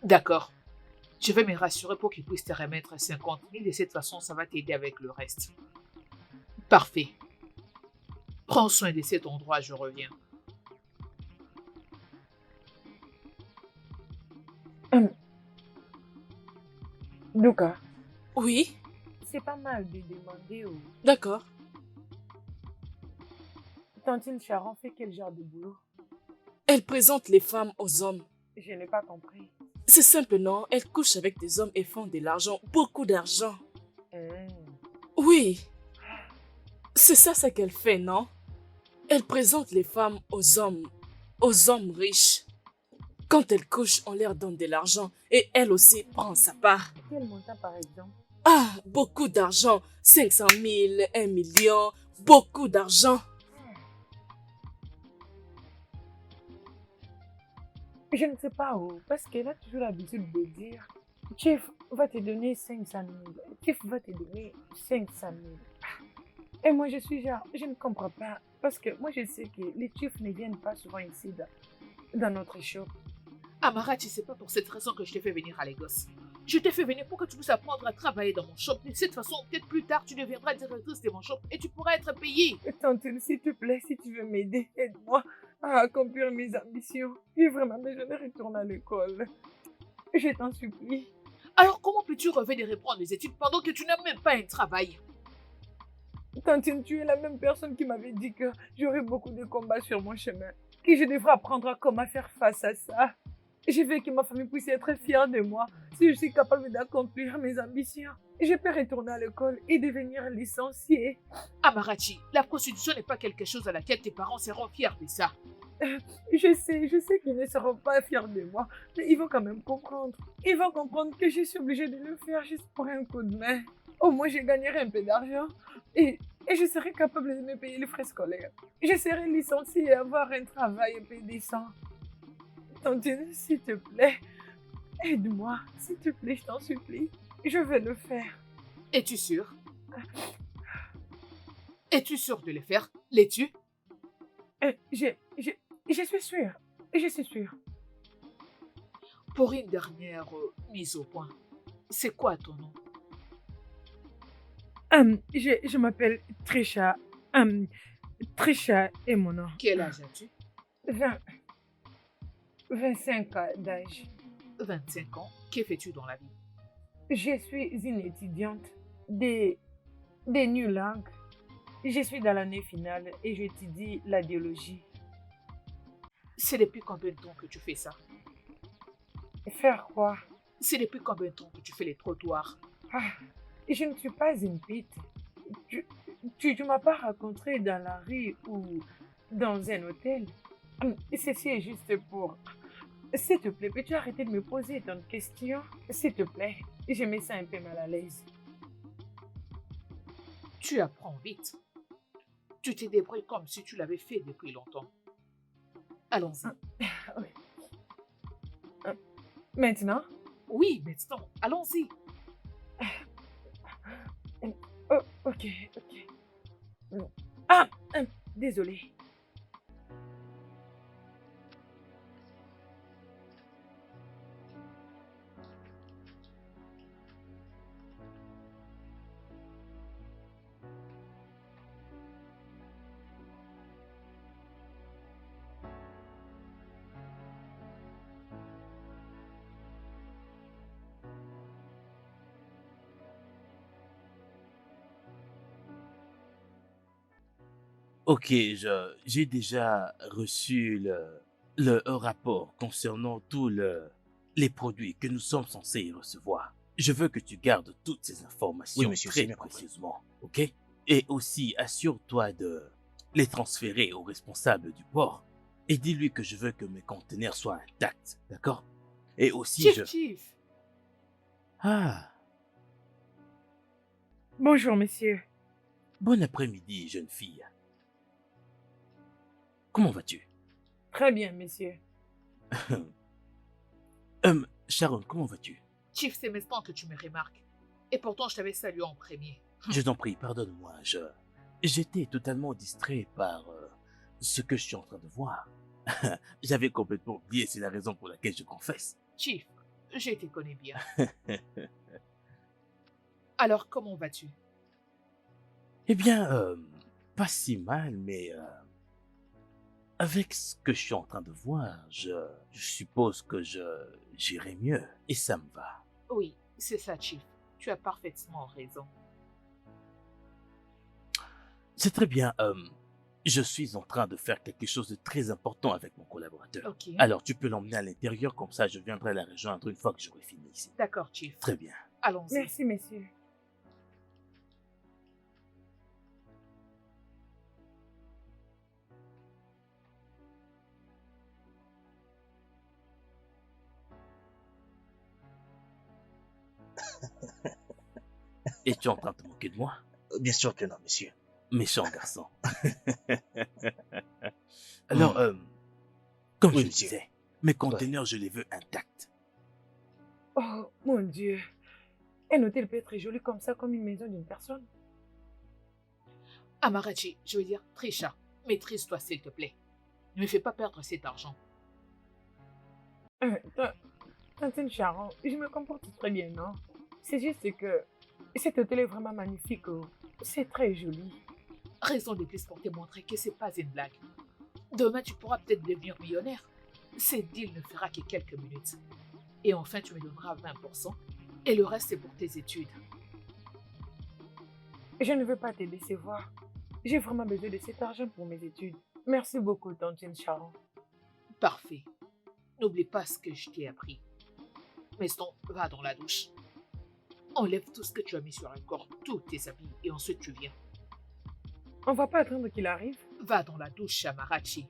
D'accord. Je vais me rassurer pour qu'ils puissent te remettre 50 000. De cette façon, ça va t'aider avec le reste. Parfait. Prends soin de cet endroit, je reviens. Hum, Luca, Oui, c'est pas mal de demander au... d'accord. Tantine Charon fait quel genre de boulot? Elle présente les femmes aux hommes. Je n'ai pas compris. C'est simple, non? Elle couche avec des hommes et font de l'argent, beaucoup d'argent. Hum, Oui, c'est ça qu'elle fait, non? Elle présente les femmes aux hommes riches. Quand elle couche, on leur donne de l'argent et elle aussi prend sa part. Quel montant par exemple? Ah, beaucoup d'argent, 500 000, 1 million, beaucoup d'argent. Je ne sais pas où, parce qu'elle a toujours l'habitude de dire Chief va te donner 500 000. Chief va te donner 500 000. Et moi, je suis genre, je ne comprends pas. Parce que moi, je sais que les chiefs ne viennent pas souvent ici dans notre shop. Amarachi, c'est pas pour cette raison que je t'ai fait venir à Lagos. Je t'ai fait venir pour que tu puisses apprendre à travailler dans mon shop. De cette façon, peut-être plus tard, tu deviendras directrice de mon shop et tu pourras être payée. Tantine, s'il te plaît, si tu veux m'aider, aide-moi à accomplir mes ambitions. J'ai vraiment besoin de retourner à l'école. Je t'en supplie. Alors comment peux-tu revenir reprendre les études pendant que tu n'as même pas un travail? Tantine, tu es la même personne qui m'avait dit que j'aurais beaucoup de combats sur mon chemin, que je devrais apprendre à comment faire face à ça. Je veux que ma famille puisse être fière de moi si je suis capable d'accomplir mes ambitions. Je peux retourner à l'école et devenir licenciée. Amarachi, la prostitution n'est pas quelque chose à laquelle tes parents seront fiers de ça. Je sais qu'ils ne seront pas fiers de moi, mais ils vont quand même comprendre. Ils vont comprendre que je suis obligée de le faire juste pour un coup de main. Au moins, je gagnerai un peu d'argent et je serai capable de me payer les frais scolaires. Je serai licenciée et avoir un travail un peu décent. Tantine, s'il te plaît, aide-moi. S'il te plaît, je t'en supplie. Je vais le faire. Es-tu sûr? Es-tu sûr de le faire? L'es-tu? Je suis sûre. Je suis sûre. Pour une dernière mise au point, c'est quoi ton nom? Je m'appelle Trisha. Trisha est mon nom. Quel âge as-tu? 20, 25 ans d'âge. 25 ans. Que fais-tu dans la vie? Je suis une étudiante des New Langues. Je suis dans l'année finale et j'étudie la biologie. C'est depuis combien de temps que tu fais ça? Faire quoi? C'est depuis combien de temps que tu fais les trottoirs? Ah, je ne suis pas une pute. Tu m'as pas rencontré dans la rue ou dans un hôtel. Ceci est juste pour... S'il te plaît, peux-tu arrêter de me poser tant de questions? S'il te plaît, je me sens un peu mal à l'aise. Tu apprends vite. Tu te débrouilles comme si tu l'avais fait depuis longtemps. Allons-y. Oui. Maintenant? Oui, maintenant, allons-y. Oh, ok. Ah, désolé. Ok, j'ai déjà reçu le rapport concernant les produits que nous sommes censés recevoir. Je veux que tu gardes toutes ces informations Oui, monsieur, c'est très bien compris. précieusement, ok? Et aussi, assure-toi de les transférer au responsable du port et dis-lui que je veux que mes conteneurs soient intacts, d'accord? Et aussi, Chief. Ah, Bonjour, monsieur. bon après-midi, jeune fille. Comment vas-tu? Très bien, monsieur. Sharon, comment vas-tu? Chief, c'est maintenant que tu me remarques. Et pourtant, je t'avais salué en premier. Je t'en prie, pardonne-moi, j'étais totalement distrait par ce que je suis en train de voir. J'avais complètement oublié, c'est la raison pour laquelle je confesse. Chief, Je te connais bien. Alors, comment vas-tu? Eh bien, pas si mal, mais avec ce que je suis en train de voir, je suppose que j'irai mieux. Et ça me va. Oui, c'est ça, Chief. Tu as parfaitement raison. C'est très bien. Je suis en train de faire quelque chose de très important avec mon collaborateur. Ok. Alors, tu peux l'emmener à l'intérieur, comme ça je viendrai la rejoindre une fois que j'aurai fini ici. D'accord, Chief. Très bien. Allons-y. Merci, messieurs. Et tu es en train de te moquer de moi? Bien sûr que non, monsieur. Méchant garçon. Alors, comme Oui, je le monsieur. disais, mes conteneurs, je les veux intacts. Oh, mon Dieu. Un hôtel peut être joli comme ça, comme une maison d'une personne. Amarachi, je veux dire, Trisha, maîtrise-toi s'il te plaît. Ne me fais pas perdre cet argent. Tantine Sharon, je me comporte très bien, non? C'est juste que cet hôtel est vraiment magnifique. Oh. C'est très joli. Raison de plus pour te montrer que c'est pas une blague. Demain, tu pourras peut-être devenir millionnaire. Cette deal ne fera que quelques minutes. Et enfin, tu me donneras 20%. Et le reste, c'est pour tes études. Je ne veux pas te décevoir. J'ai vraiment besoin de cet argent pour mes études. Merci beaucoup, Tantine Sharon. Parfait. N'oublie pas ce que je t'ai appris. Meston, va dans la douche. Enlève tout ce que tu as mis sur un corps, tous tes habits, et ensuite tu viens. On va pas attendre qu'il arrive. Va dans la douche, Amarachi.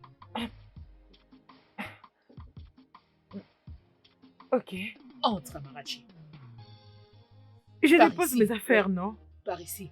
Ok. Entre, Amarachi. Je Par dépose ici. mes affaires, non? Par ici.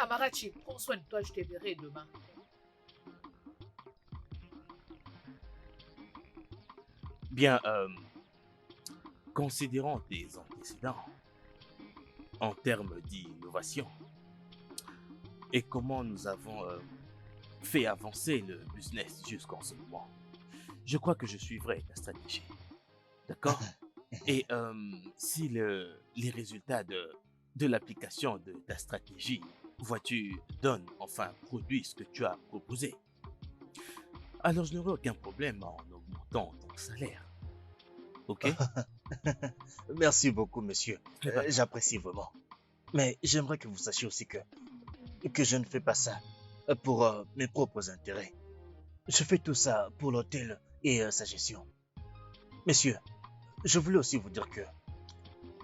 Amarachi, prends soin de toi, je te verrai demain. Bien, considérant tes antécédents en termes d'innovation et comment nous avons fait avancer le business jusqu'en ce moment, je crois que je suivrai ta stratégie. D'accord? Et si les résultats de l'application de ta stratégie, vois-tu, donnent, enfin, produisent ce que tu as proposé, alors je n'aurai aucun problème en augmentant ton salaire. Ok? Merci beaucoup, monsieur. C'est pas grave. J'apprécie vraiment. Mais j'aimerais que vous sachiez aussi que je ne fais pas ça pour mes propres intérêts. Je fais tout ça pour l'hôtel et sa gestion. Messieurs, je voulais aussi vous dire que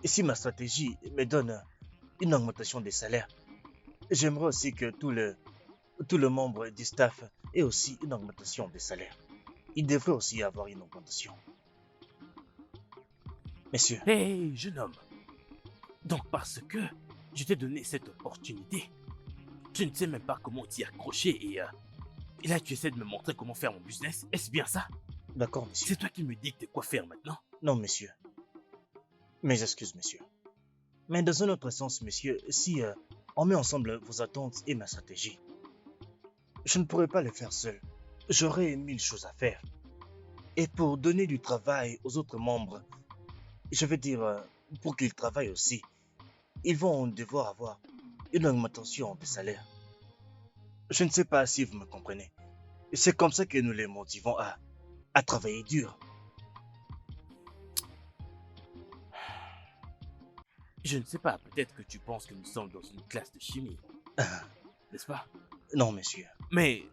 si ma stratégie me donne une augmentation des salaires, j'aimerais aussi que tout le membre du staff ait aussi une augmentation des salaires. Il devrait aussi y avoir une augmentation. Messieurs, Hey, jeune homme. Donc parce que je t'ai donné cette opportunité, tu ne sais même pas comment t'y accrocher et là tu essaies de me montrer comment faire mon business. Est-ce bien ça? d'accord, messieurs. C'est toi qui me dictes quoi faire maintenant? Non, messieurs. Mes excuses, messieurs. Mais dans un autre sens, messieurs, si on met ensemble vos attentes et ma stratégie, je ne pourrais pas le faire seul. J'aurais 1000 choses à faire. Et pour donner du travail aux autres membres, je veux dire, pour qu'ils travaillent aussi, ils vont devoir avoir une augmentation de salaire. Je ne sais pas si vous me comprenez. C'est comme ça que nous les motivons à travailler dur. Je ne sais pas, peut-être que tu penses que nous sommes dans une classe de chimie, n'est-ce pas? Non, messieurs. Mais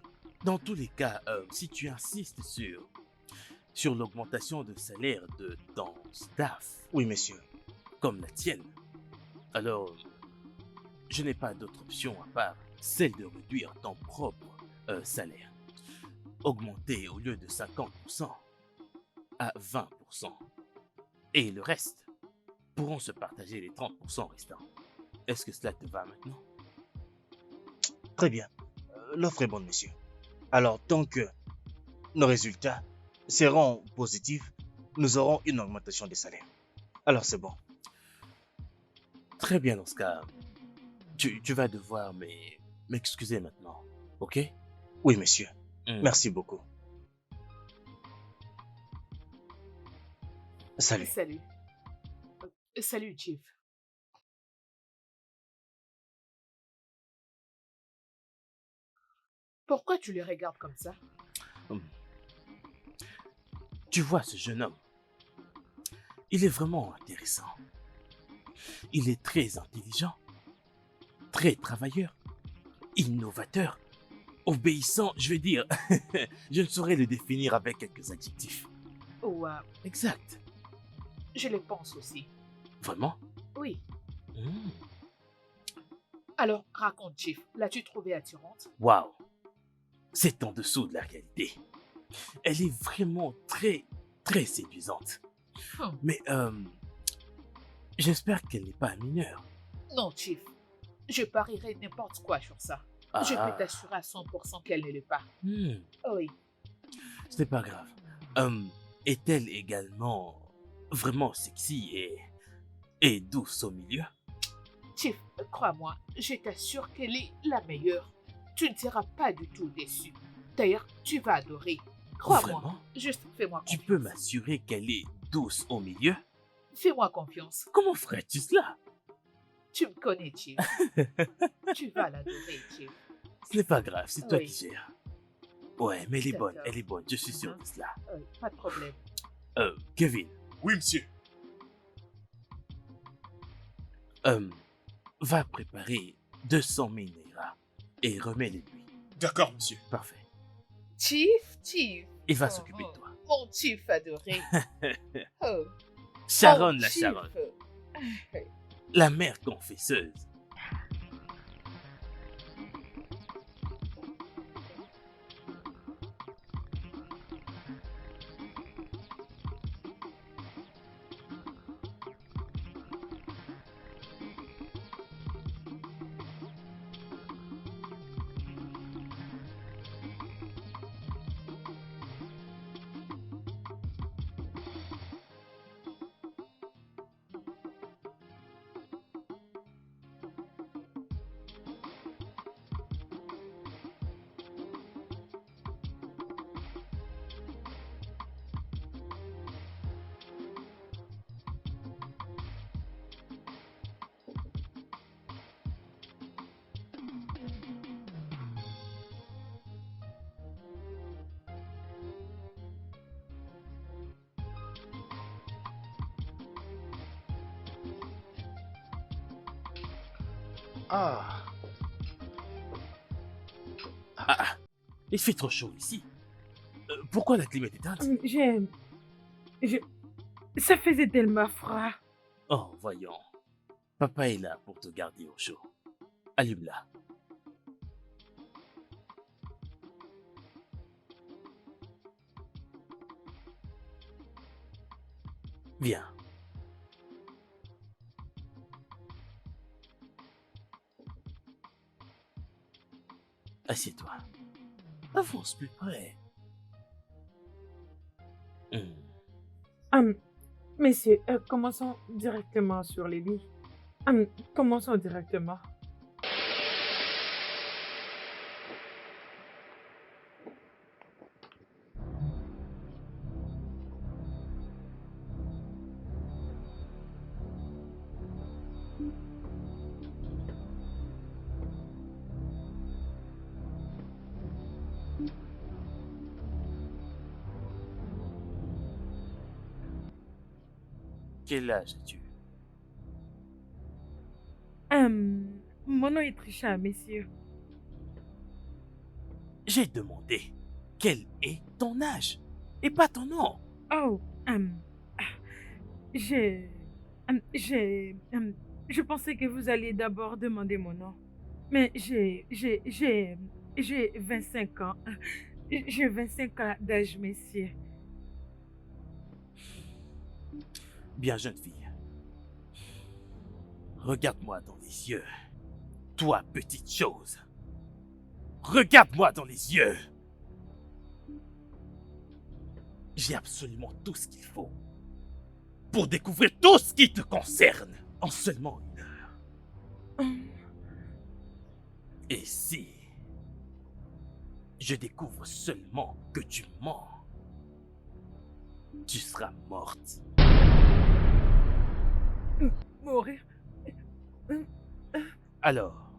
dans tous les cas, si tu insistes sur sur l'augmentation de salaire de ton staff, Oui, monsieur. comme la tienne, alors je n'ai pas d'autre option à part celle de réduire ton propre salaire. Augmenter au lieu de 50% à 20%. Et le reste pourront se partager les 30% restants. Est-ce que cela te va maintenant? Très bien. L'offre est bonne, monsieur. Alors, tant que nos résultats seront positifs, nous aurons une augmentation des salaires. Alors, c'est bon. Très bien dans ce cas. Tu vas devoir m'excuser maintenant, ok? Oui, monsieur. Hmm. Merci beaucoup. Salut. Salut. Salut, Chief. Pourquoi tu les regardes comme ça? Tu vois ce jeune homme, il est vraiment intéressant. Il est très intelligent, très travailleur, innovateur, obéissant, je vais dire. Je ne saurais le définir avec quelques adjectifs. Ouais, Exact. je les pense aussi. Vraiment? Oui. Hmm. Alors, raconte, Chief. L'as-tu trouvée attirante? Waouh. C'est en dessous de la réalité. Elle est vraiment très, très séduisante. Hmm. Mais j'espère qu'elle n'est pas mineure. Non, Chief. Je parierais n'importe quoi sur ça. Je peux t'assurer à 100% qu'elle ne l'est pas. Hmm. Oui. Ce n'est pas grave. Est-elle également vraiment sexy et douce au milieu? Chief, crois-moi, je t'assure qu'elle est la meilleure. Tu ne seras pas du tout déçu. D'ailleurs, tu vas adorer. Crois-moi. Vraiment? Juste fais-moi Tu confiance. peux m'assurer qu'elle est douce au milieu? Fais-moi confiance. Comment ferais-tu cela? Tu me connais, Chief. Tu vas l'adorer, Chief. Ce n'est pas grave, c'est toi Oui. qui gères. Ouais, mais D'accord. elle est bonne, je suis sûr de cela. Pas de problème. Kevin, Oui, monsieur. va préparer 200 000 naira et remets-les-lui. D'accord, monsieur. Parfait. Chief. Il va s'occuper de toi. Mon Chief adoré. Oh, Sharon mon la Chief. Sharon, la mère confesseuse. Ah. Il fait trop chaud ici. Pourquoi la clim est éteinte? Ça faisait tellement froid. Oh, voyons. Papa est là pour te garder au chaud. Allume-la. Viens. Assieds-toi. Avance plus près. Messieurs, commençons directement sur les lits. Commençons directement. Quel âge as-tu? Mon nom est Trisha, messieurs. J'ai demandé quel est ton âge. et pas ton nom. Oh, j'ai... je pensais que vous alliez d'abord demander mon nom. Mais j'ai 25 ans. J'ai 25 ans d'âge, messieurs. Bien, jeune fille. Regarde-moi dans les yeux. Toi, petite chose. Regarde-moi dans les yeux. J'ai absolument tout ce qu'il faut pour découvrir tout ce qui te concerne en seulement 1 heure. Et si je découvre seulement que tu mens, tu seras morte. Mourir? Alors,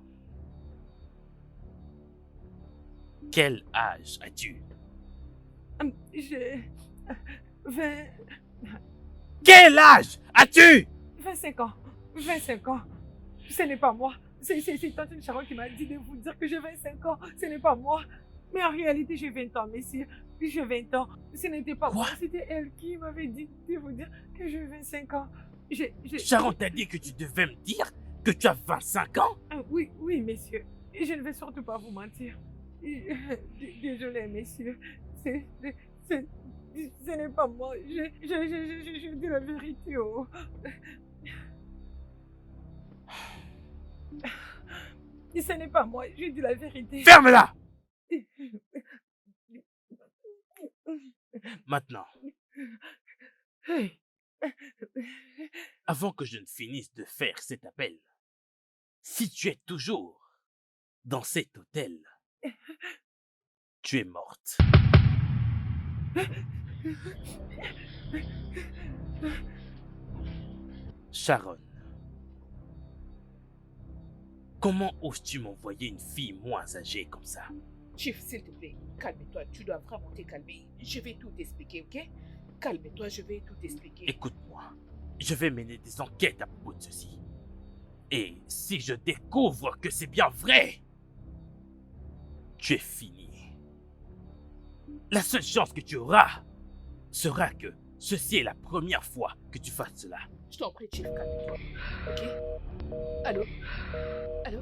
quel âge as-tu? J'ai 20... Quel âge as-tu? 25 ans. 25 ans. Ce n'est pas moi. C'est Tante Sharon qui m'a dit de vous dire que j'ai 25 ans. Ce n'est pas moi. Mais en réalité, j'ai 20 ans, messieurs. J'ai 20 ans. Ce n'était pas moi. C'était elle qui m'avait dit de vous dire que j'ai 25 ans. Sharon t'a dit que tu devais me dire que tu as 25 ans? Oui, messieurs. Je ne vais surtout pas vous mentir. Désolé, messieurs. Ce n'est pas moi. Je dis la vérité. Oh. Ce n'est pas moi. Je dis la vérité. Ferme-la! Maintenant, avant que je ne finisse de faire cet appel, si tu es toujours dans cet hôtel, tu es morte. Sharon, comment oses-tu m'envoyer une fille moins âgée comme ça? Chief, s'il te plaît, calme-toi. Tu dois vraiment te calmer. Je vais tout expliquer, ok? Calme-toi, je vais tout expliquer. Écoute-moi, je vais mener des enquêtes à propos de ceci. Et si je découvre que c'est bien vrai, tu es fini. La seule chance que tu auras sera que ceci est la première fois que tu fasses cela. Je t'en prie, Chief, calme-toi. Ok? Allô? Allô?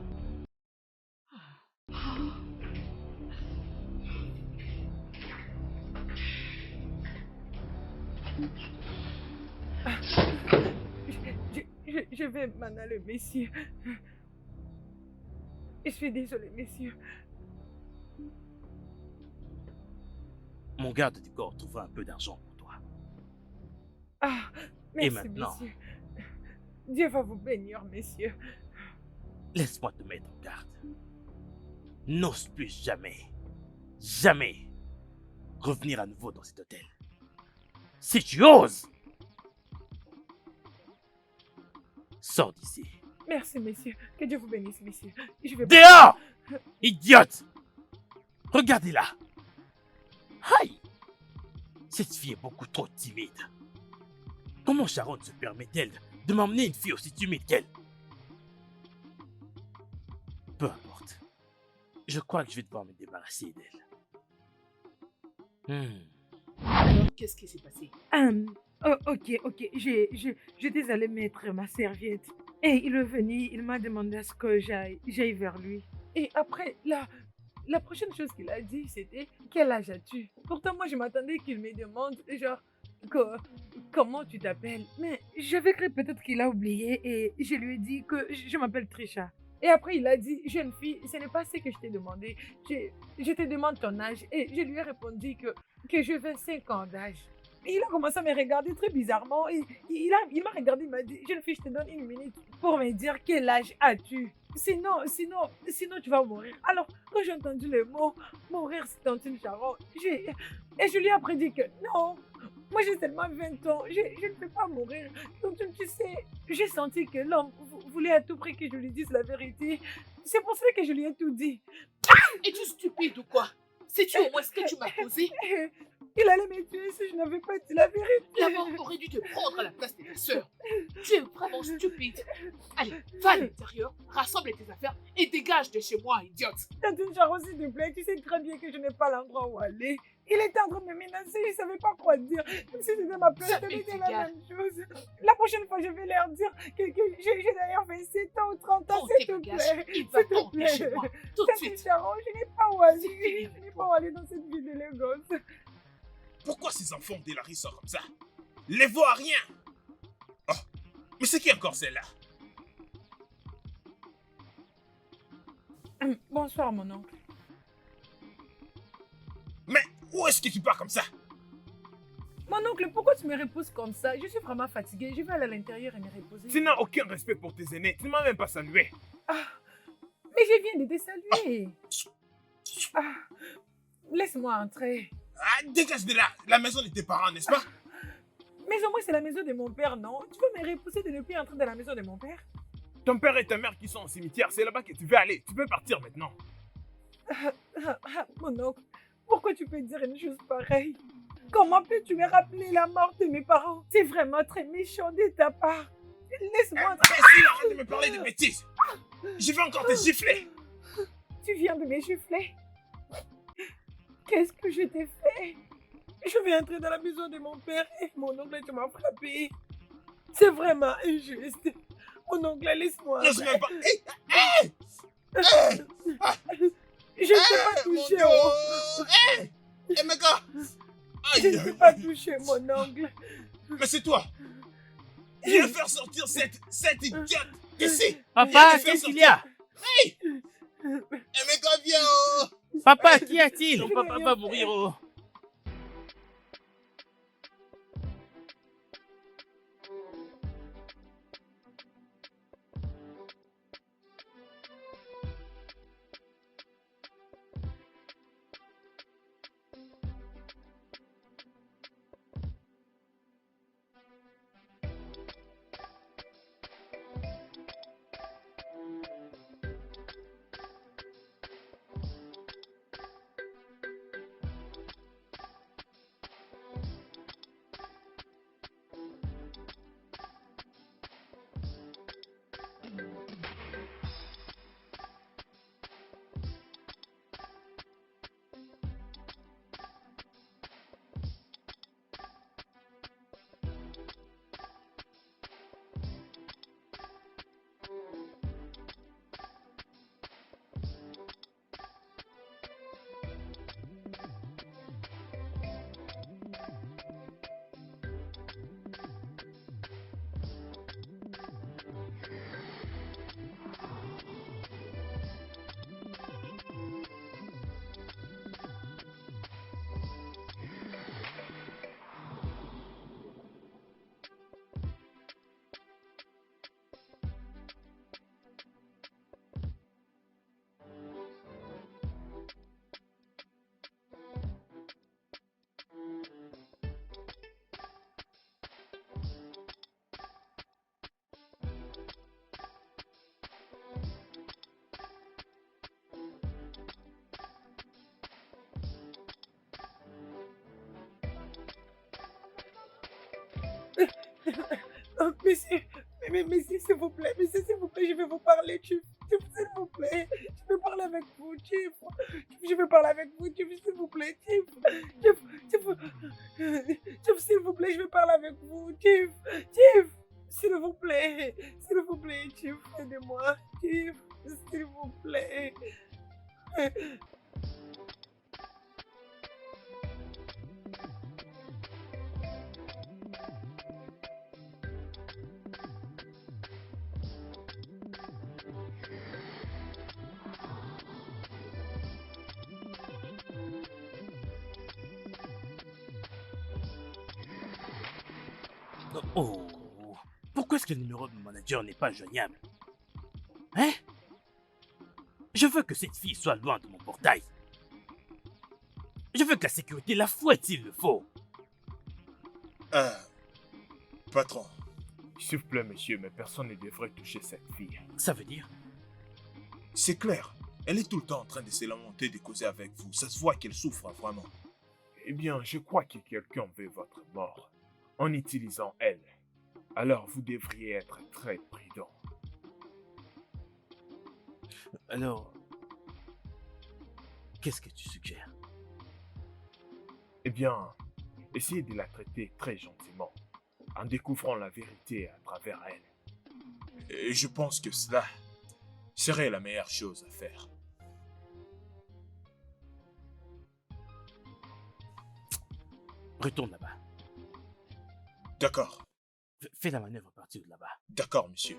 Je vais m'en aller, messieurs. Je suis désolée, messieurs. Mon garde du corps trouvera un peu d'argent pour toi. Ah, merci, Et maintenant, messieurs. Dieu va vous bénir, messieurs. laisse-moi te mettre en garde. N'ose plus jamais revenir à nouveau dans cet hôtel. Si tu oses, sors d'ici. Merci, messieurs. Que Dieu vous bénisse, messieurs. Je vais... Dehors! Idiote! Regardez-la! Aïe! Cette fille est beaucoup trop timide. Comment Sharon se permet-elle de m'emmener une fille aussi timide qu'elle? Peu importe. Je crois que je vais devoir me débarrasser d'elle. Alors, qu'est-ce qui s'est passé? Ok. J'étais allée mettre ma serviette. Et il est venu, il m'a demandé à ce que j'aille vers lui. Et après, la prochaine chose qu'il a dit, c'était « Quel âge as-tu » Pourtant, moi, je m'attendais qu'il me demande, genre, comment tu t'appelles. Mais j'avais cru peut-être qu'il a oublié et je lui ai dit que je m'appelle Trisha. Et après, il a dit « Jeune fille, ce n'est pas ce que je t'ai demandé. Je te demande ton âge. » Et je lui ai répondu que j'ai 25 ans d'âge. Et il a commencé à me regarder très bizarrement. Et il m'a regardé, il m'a dit « Jeune fille, je te donne 1 minute pour me dire quel âge as-tu. Sinon, tu vas mourir. » Alors, quand j'ai entendu le mot « mourir, c'est Tante Sharon », et je lui ai après dit que non, moi j'ai seulement 20 ans, je ne peux pas mourir. Donc tu sais, j'ai senti que l'homme voulait à tout prix que je lui dise la vérité. C'est pour cela que je lui ai tout dit. Es-tu stupide ou quoi? Sais-tu au moins ce que tu m'as posé? Il allait me tuer si je n'avais pas dit la vérité. La mort aurait dû te prendre à la place de ta sœur. Tu es vraiment stupide. Allez, va à l'intérieur, rassemble tes affaires et dégage de chez moi, idiote. Tante Charo, s'il te plaît, tu sais très bien que je n'ai pas l'endroit où aller. Il était en train de me menacer, je ne savais pas quoi dire. Même si c'était ma place, Ça c'était m'est la égal. même chose. La prochaine fois, je vais leur dire que j'ai d'ailleurs fait 7 ans ou 30 ans, Prends s'il tes te bagages plaît. et va S'il te t'en de chez plaît. moi, tout de Tante suite. Charo, je n'ai pas où aller. C'est fini Je avec n'ai toi. pas où aller dans cette vie de Lagos. Pourquoi ces enfants de Larry sont comme ça? Les vaut à rien. Oh, mais c'est qui encore celle-là? Bonsoir, mon oncle. Mais où est-ce que tu pars comme ça? Mon oncle, pourquoi tu me reposes comme ça? Je suis vraiment fatiguée. Je vais aller à l'intérieur et me reposer. Tu n'as aucun respect pour tes aînés. Tu ne m'as même pas salué. Ah, mais je viens de te saluer. Ah, laisse-moi entrer. Ah, dégage de là. La maison de tes parents, n'est-ce pas? Mais au moins, c'est la maison de mon père, non? Tu veux me repousser de ne plus entrer dans la maison de mon père? Ton père et ta mère qui sont au cimetière, c'est là-bas que tu veux aller. Tu peux partir maintenant. Mon oncle, pourquoi tu peux dire une chose pareille? Comment peux-tu me rappeler la mort de mes parents? C'est vraiment très méchant de ta part. Laisse-moi entrer. Imbécile, arrête de me parler de bêtises. Je vais encore te gifler. Tu viens de me gifler. Qu'est-ce que je t'ai fait? Je vais entrer dans la maison de mon père et mon oncle, tu m'as frappé. C'est vraiment injuste. Mon oncle, laisse-moi. N'ose même pas. Hey, Je ne t'ai pas mon touché. Dieu. Oh. Hey, hey, mes gars. Je ne t'ai pas touché, mon oncle. Mais c'est toi. Je vais faire sortir cette idiote ici. Papa, qu'est-ce qu'il y a? Hey, mes gars, viens. Oh. Papa, qu'y a-t-il? Je Papa n'ai va rien mourir. Oh. Oh, monsieur, monsieur, s'il vous plaît, monsieur, s'il vous plaît, je vais vous parler, s'il vous plaît, je veux parler avec vous, Chief, je veux parler avec vous, Chief, s'il vous plaît, Chief, s'il vous plaît, je veux parler avec vous, Chief, s'il vous plaît, Chief, aidez-moi, Chief, s'il vous plaît. Oh, pourquoi est-ce que le numéro de mon manager n'est pas joignable? Hein? Je veux que cette fille soit loin de mon portail. Je veux que la sécurité la fouette s'il le faut. Patron. S'il vous plaît, monsieur, mais personne ne devrait toucher cette fille. Ça veut dire? C'est clair. Elle est tout le temps en train de se lamenter, de causer avec vous. Ça se voit qu'elle souffre, vraiment. Eh bien, je crois que quelqu'un veut votre mort en utilisant elle. Alors vous devriez être très prudent. Alors, qu'est-ce que tu suggères? Eh bien, essayez de la traiter très gentiment, en découvrant la vérité à travers elle. Et je pense que cela serait la meilleure chose à faire. Retourne là-bas. D'accord, Fais la manœuvre à partir de là-bas. d'accord, monsieur.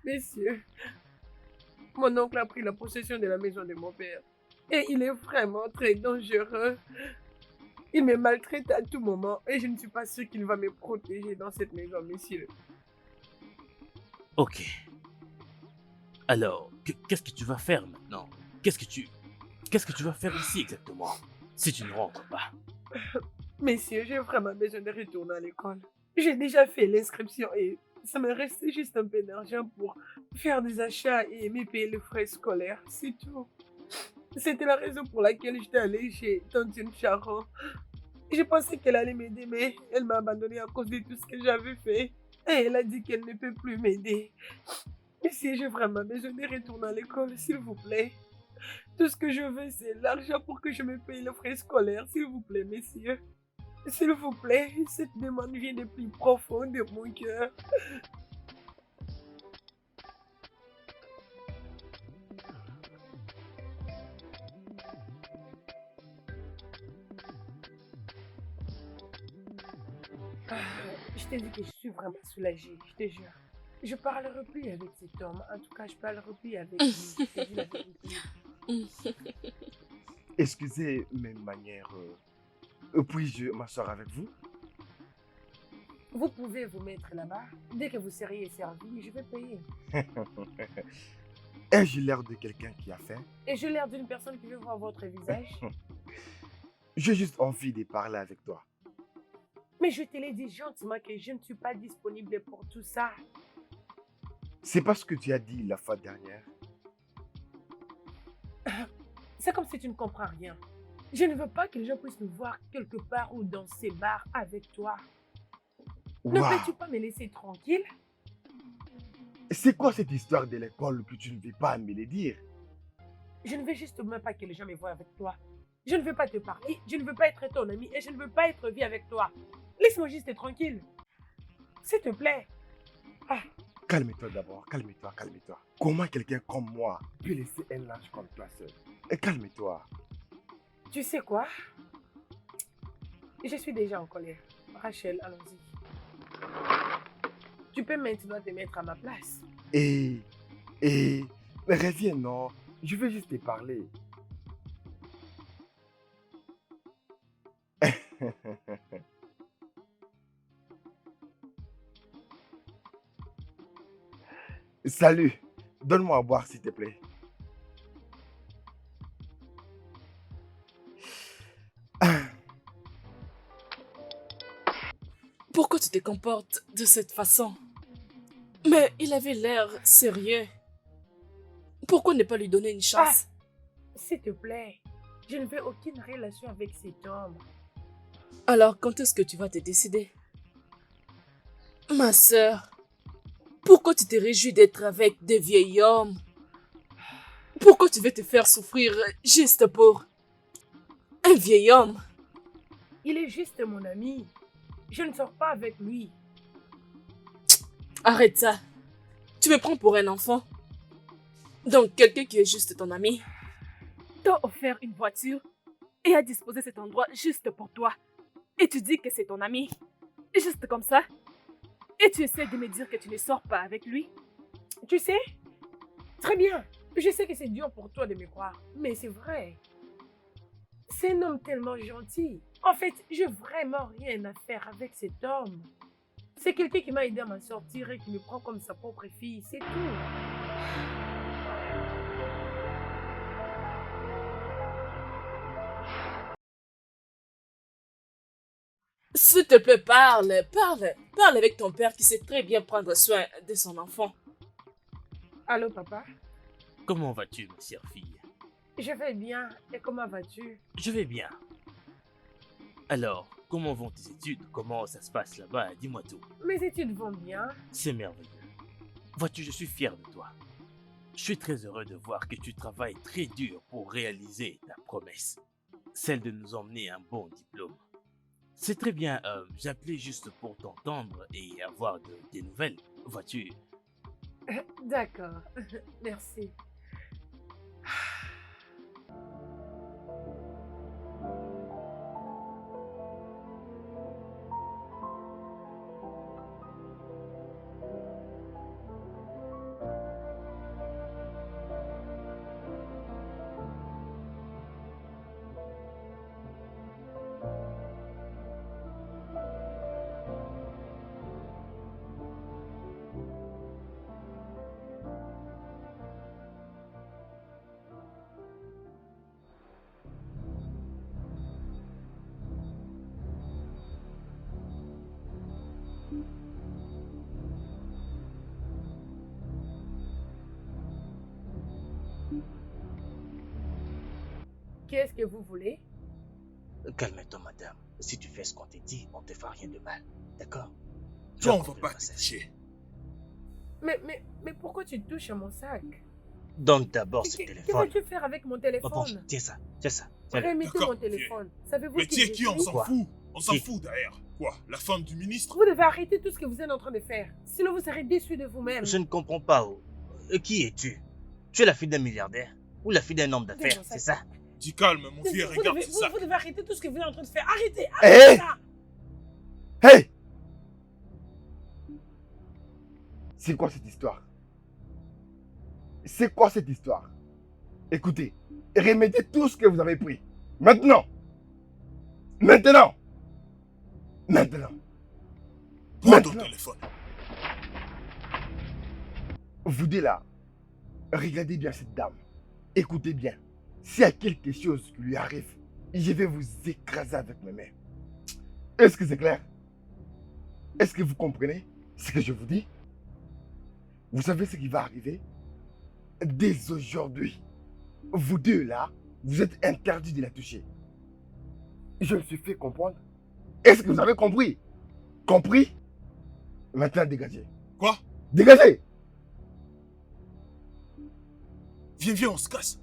Messieurs, mon oncle a pris la possession de la maison de mon père. Et il est vraiment très dangereux. Il me maltraite à tout moment et je ne suis pas sûre qu'il va me protéger dans cette maison, messieurs. Ok. Alors, qu'est-ce que tu vas faire maintenant? Qu'est-ce que tu vas faire ici exactement? Si tu ne rentres pas. Messieurs, j'ai vraiment besoin de retourner à l'école. J'ai déjà fait l'inscription et ça me restait juste un peu d'argent pour faire des achats et me payer les frais scolaires, c'est tout. C'était la raison pour laquelle j'étais allée chez Tantine Charon. Je pensais qu'elle allait m'aider, mais elle m'a abandonnée à cause de tout ce que j'avais fait. Et elle a dit qu'elle ne peut plus m'aider. Messieurs, j'ai vraiment besoin de retourner à l'école, s'il vous plaît. Tout ce que je veux, c'est l'argent pour que je me paye les frais scolaires, s'il vous plaît, messieurs. S'il vous plaît, cette demande vient des plus profonds de mon cœur. Je t'ai dit que je suis vraiment soulagée, je te jure. Je parlerai plus avec cet homme. En tout cas, je parlerai plus avec lui. Je te dis la vérité. Excusez mes manières. Puis-je m'asseoir avec vous? Vous pouvez vous mettre là-bas. Dès que vous seriez servi, je vais payer. Ai-je l'air de quelqu'un qui a faim? Et j'ai l'air d'une personne qui veut voir votre visage. J'ai juste envie de parler avec toi. Mais je te l'ai dit gentiment que je ne suis pas disponible pour tout ça. C'est pas ce que tu as dit la fois dernière. C'est comme si tu ne comprends rien. Je ne veux pas que les gens puissent me voir quelque part ou dans ces bars avec toi. Ne Waouh! peux-tu pas me laisser tranquille? C'est quoi cette histoire de l'école que tu ne veux pas me le dire? Je ne veux juste même pas que les gens me voient avec toi. Je ne veux pas te parler, je ne veux pas être ton ami et je ne veux pas être vie avec toi. Laisse-moi juste être tranquille. S'il te plaît. Ah, Calme-toi d'abord, calme-toi, calme-toi. Comment quelqu'un comme moi peut laisser un ange comme toi seul? Et calme-toi. tu sais quoi? Je suis déjà en colère. Rachel, allons-y. Tu peux maintenant te mettre à ma place. Mais reviens, non. Je veux juste te parler. Salut, donne-moi à boire s'il te plaît. Pourquoi tu te comportes de cette façon? Mais il avait l'air sérieux. Pourquoi ne pas lui donner une chance? S'il te plaît, je ne veux aucune relation avec cet homme. Alors, quand est-ce que tu vas te décider? Ma sœur, pourquoi tu te réjouis d'être avec des vieils hommes? Pourquoi tu veux te faire souffrir juste pour un vieil homme? Il est juste mon ami. Je ne sors pas avec lui. Arrête ça. Tu me prends pour un enfant. Donc, quelqu'un qui est juste ton ami t'a offert une voiture et a disposé cet endroit juste pour toi. Et tu dis que c'est ton ami. Juste comme ça. Et tu essaies de me dire que tu ne sors pas avec lui. Tu sais, très bien. Je sais que c'est dur pour toi de me croire, mais c'est vrai. C'est un homme tellement gentil. En fait, j'ai vraiment rien à faire avec cet homme. C'est quelqu'un qui m'a aidé à m'en sortir et qui me prend comme sa propre fille, c'est tout. S'il te plaît, parle avec ton père qui sait très bien prendre soin de son enfant. Allô, papa? Comment vas-tu, ma chère fille? Je vais bien. Et comment vas-tu? Je vais bien. Alors, comment vont tes études? Comment ça se passe là-bas? Dis-moi tout. Mes études vont bien. C'est merveilleux. Vois-tu, je suis fier de toi. Je suis très heureux de voir que tu travailles très dur pour réaliser ta promesse. Celle de nous emmener un bon diplôme. C'est très bien, j'appelais juste pour t'entendre et avoir des nouvelles. Vois-tu, D'accord. Merci. Qu'est-ce que vous voulez? Calme-toi, madame. Si tu fais ce qu'on te dit, on te fera rien de mal. D'accord? Toi, on va Raconte-le pas passage. te toucher. Mais pourquoi tu touches à mon sac? Donne d'abord ce Que téléphone. vas-tu faire avec mon Oh, bon, téléphone? tiens ça, tiens ça. Tiens-le. Remettez D'accord, mon téléphone. Savez-vous Mais qui tu es je qui? On suis? s'en Quoi? fout. On s'en Qui? fout derrière. Quoi? La femme du ministre? Vous devez arrêter tout ce que vous êtes en train de faire. Sinon, vous serez déçus de vous-même. Je ne comprends pas. Oh. Qui es-tu? Tu es la fille d'un milliardaire? Ou la fille d'un homme d'affaires, Désolé, c'est ça? Dis calme, mon Vous vieux, devez, regarde ce sac. vous devez arrêter tout ce que vous êtes en train de faire. Arrêtez! Hé! Arrêtez ça! Hey! C'est quoi cette histoire? C'est quoi cette histoire? Écoutez, remettez tout ce que vous avez pris. Maintenant! Maintenant! Maintenant! Prends ton Maintenant. téléphone. Vous deux là, regardez bien cette dame. Écoutez bien. S'il y a quelque chose qui lui arrive, je vais vous écraser avec mes mains. Est-ce que c'est clair? Est-ce que vous comprenez ce que je vous dis? Vous savez ce qui va arriver? Dès aujourd'hui, vous deux là, vous êtes interdits de la toucher. Je me suis fait comprendre. Est-ce que vous avez compris? Compris? Maintenant, dégagez. Quoi? Dégagez! Viens, on se casse.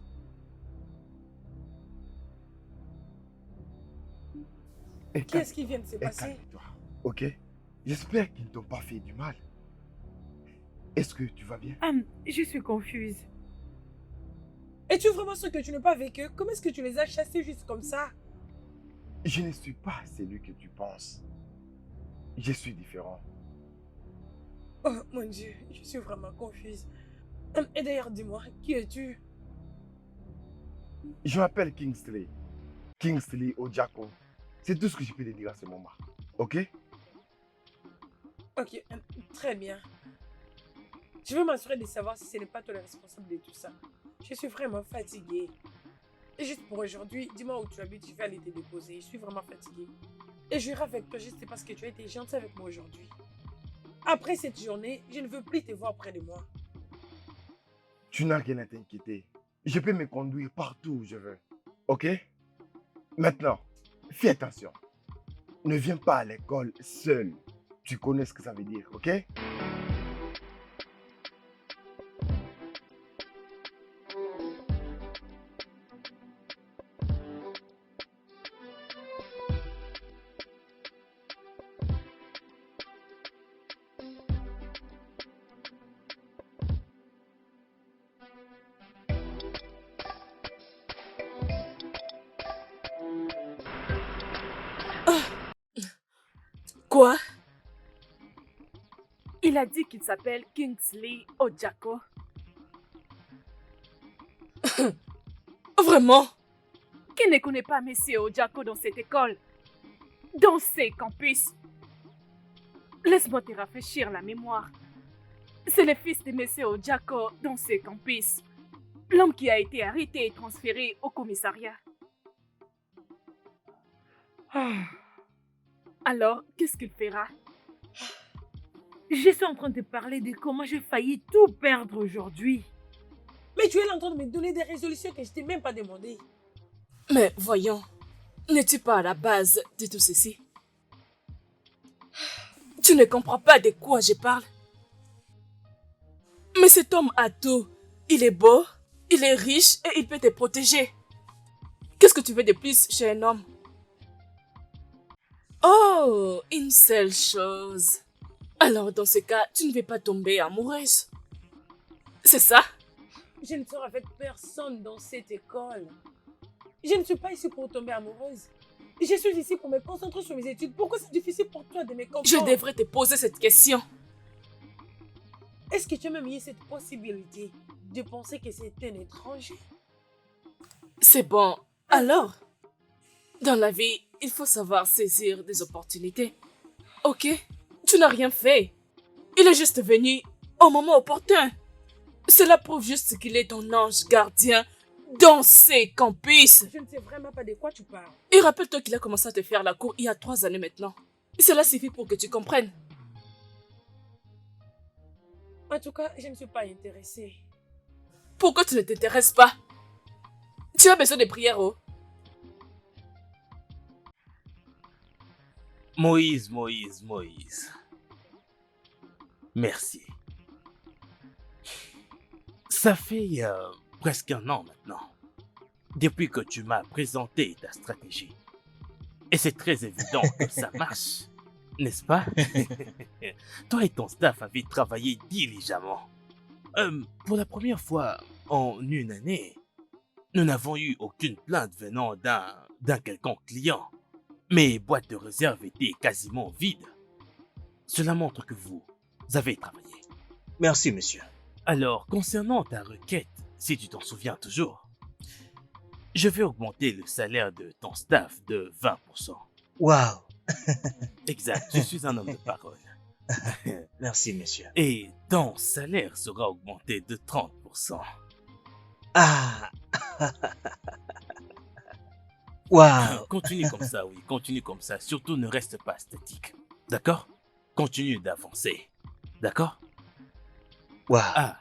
Et Qu'est-ce qui vient de se et passer? calme-toi, ok? J'espère qu'ils ne t'ont pas fait du mal. Est-ce que tu vas bien? Je suis confuse. Es-tu vraiment sûr que tu n'es pas avec eux? Comment est-ce que tu les as chassés juste comme ça? Je ne suis pas celui que tu penses. Je suis différent. Oh mon Dieu, je suis vraiment confuse. Et d'ailleurs, dis-moi, qui es-tu? Je m'appelle Kingsley. Kingsley Ojako. C'est tout ce que je peux te dire à ce moment. Ok? Ok, très bien. Je veux m'assurer de savoir si ce n'est pas toi le responsable de tout ça. Je suis vraiment fatiguée. Et juste pour aujourd'hui, dis-moi où tu habites, je vais aller te déposer. Je suis vraiment fatiguée. Et je irai avec toi juste parce que tu as été gentil avec moi aujourd'hui. Après cette journée, je ne veux plus te voir près de moi. Tu n'as rien à t'inquiéter. Je peux me conduire partout où je veux. Ok? Maintenant, fais attention. ne viens pas à l'école seul. Tu connais ce que ça veut dire, ok? Quoi? Il a dit qu'il s'appelle Kingsley Ojako. Vraiment? Qui ne connaît pas Monsieur Ojako dans cette école? Dans ces campus? Laisse-moi te rafraîchir la mémoire. C'est le fils de Monsieur Ojako dans ces campus. L'homme qui a été arrêté et transféré au commissariat. Alors, qu'est-ce qu'il fera? Je suis en train de parler de comment j'ai failli tout perdre aujourd'hui. Mais tu es là en train de me donner des résolutions que je t'ai même pas demandées. Mais voyons, n'es-tu pas à la base de tout ceci? Tu ne comprends pas de quoi je parle? Mais cet homme a tout. Il est beau, il est riche et il peut te protéger. Qu'est-ce que tu veux de plus chez un homme? Oh, une seule chose. Alors dans ce cas, tu ne veux pas tomber amoureuse. C'est ça? Je ne sors avec personne dans cette école. Je ne suis pas ici pour tomber amoureuse. Je suis ici pour me concentrer sur mes études. Pourquoi c'est difficile pour toi de me comprendre? Je devrais te poser cette question. Est-ce que tu as même eu cette possibilité de penser que c'est un étranger? C'est bon. Alors, dans la vie, il faut savoir saisir des opportunités. Ok? Tu n'as rien fait. Il est juste venu au moment opportun. Cela prouve juste qu'il est ton ange gardien dans ces campus. Je ne sais vraiment pas de quoi tu parles. Et rappelle-toi qu'il a commencé à te faire la cour il y a 3 années maintenant. Cela suffit pour que tu comprennes. En tout cas, je ne suis pas intéressée. Pourquoi tu ne t'intéresses pas? Tu as besoin de prières, oh? Moïse. Merci. Ça fait presque un an maintenant, depuis que tu m'as présenté ta stratégie. Et c'est très évident que ça marche, n'est-ce pas? Toi et ton staff avez travaillé diligemment. Pour la première fois en une année, nous n'avons eu aucune plainte venant d'un quelconque client. Mes boîtes de réserve étaient quasiment vides. Cela montre que vous avez travaillé. Merci, monsieur. Alors, concernant ta requête, si tu t'en souviens toujours, je vais augmenter le salaire de ton staff de 20%. Waouh! Exact, je suis un homme de parole. Merci, monsieur. Et ton salaire sera augmenté de 30%. Ah! Waouh! Continue comme ça, oui, continue comme ça. Surtout ne reste pas statique. D'accord? Continue d'avancer. D'accord? Waouh! Ah,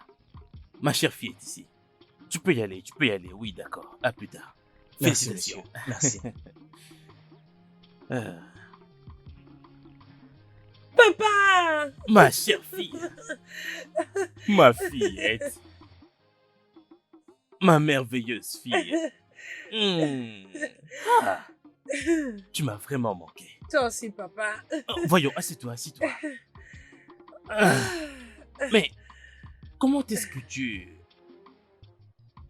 ma chère fille est ici. Tu peux y aller, oui, d'accord. À plus tard. Merci, Félicitations. monsieur. Merci. Papa! Ma chère fille. Ma fillette. Ma merveilleuse fille. Ah, tu m'as vraiment manqué. Toi aussi, papa. Oh, voyons, assieds-toi. Ah, mais comment est-ce que tu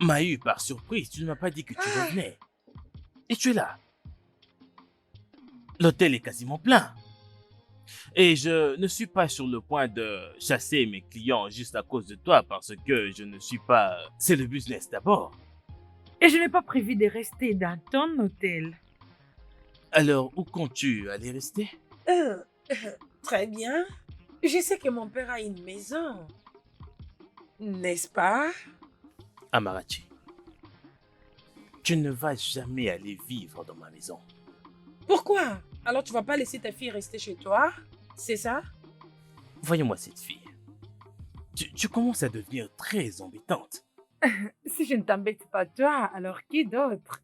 m'as eu par surprise? Tu ne m'as pas dit que tu revenais. Et tu es là. L'hôtel est quasiment plein. Et je ne suis pas sur le point de chasser mes clients juste à cause de toi parce que je ne suis pas... C'est le business d'abord. Et je n'ai pas prévu de rester dans ton hôtel. Alors, où comptes-tu aller rester? Très bien. Je sais que mon père a une maison. N'est-ce pas? Amarachi, tu ne vas jamais aller vivre dans ma maison. Pourquoi? Alors tu vas pas laisser ta fille rester chez toi? C'est ça? Voyons-moi cette fille. Tu commences à devenir très embêtante. Si je ne t'embête pas toi, alors qui d'autre?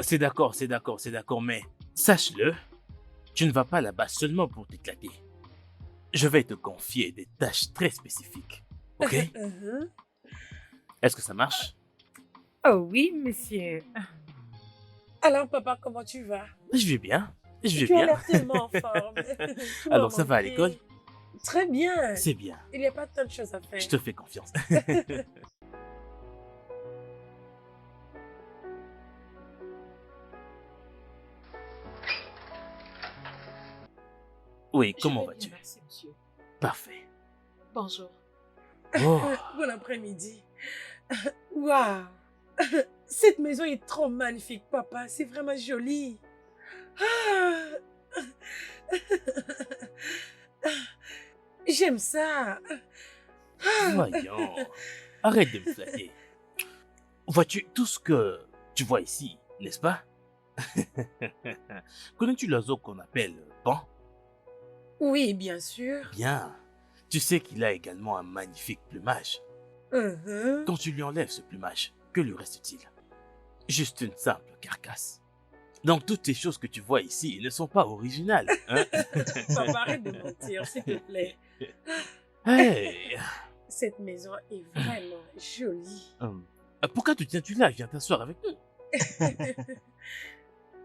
C'est d'accord, c'est d'accord, c'est d'accord, mais sache-le, tu ne vas pas là-bas seulement pour t'éclater. Je vais te confier des tâches très spécifiques. Ok? Mhm. Est-ce que ça marche? Oh oui, monsieur. Alors, papa, comment tu vas? Je vais bien. Je vais Tu as bien. l'air tellement en forme. Tu m'as Alors, ça va à manqué. l'école? Très bien. C'est bien. Il n'y a pas tant de choses à faire. Je te fais confiance. Oui, Je comment vais bien, vas-tu? merci, monsieur. Parfait. Bonjour. Oh, Bon après-midi. Waouh! Cette maison est trop magnifique, papa. C'est vraiment joli. Ah! J'aime ça. voyons. Arrête de me flatter. Vois-tu tout ce que tu vois ici, n'est-ce pas? Connais-tu l'oiseau qu'on appelle pan? Oui, bien sûr. Bien. Tu sais qu'il a également un magnifique plumage. Mhm. Quand tu lui enlèves ce plumage, que lui reste-t-il? Juste une simple carcasse. Donc toutes ces choses que tu vois ici ne sont pas originales, hein? Papa, arrête de mentir, s'il te plaît. Hey! Cette maison est vraiment jolie. Pourquoi te tiens-tu là? Viens t'asseoir avec nous.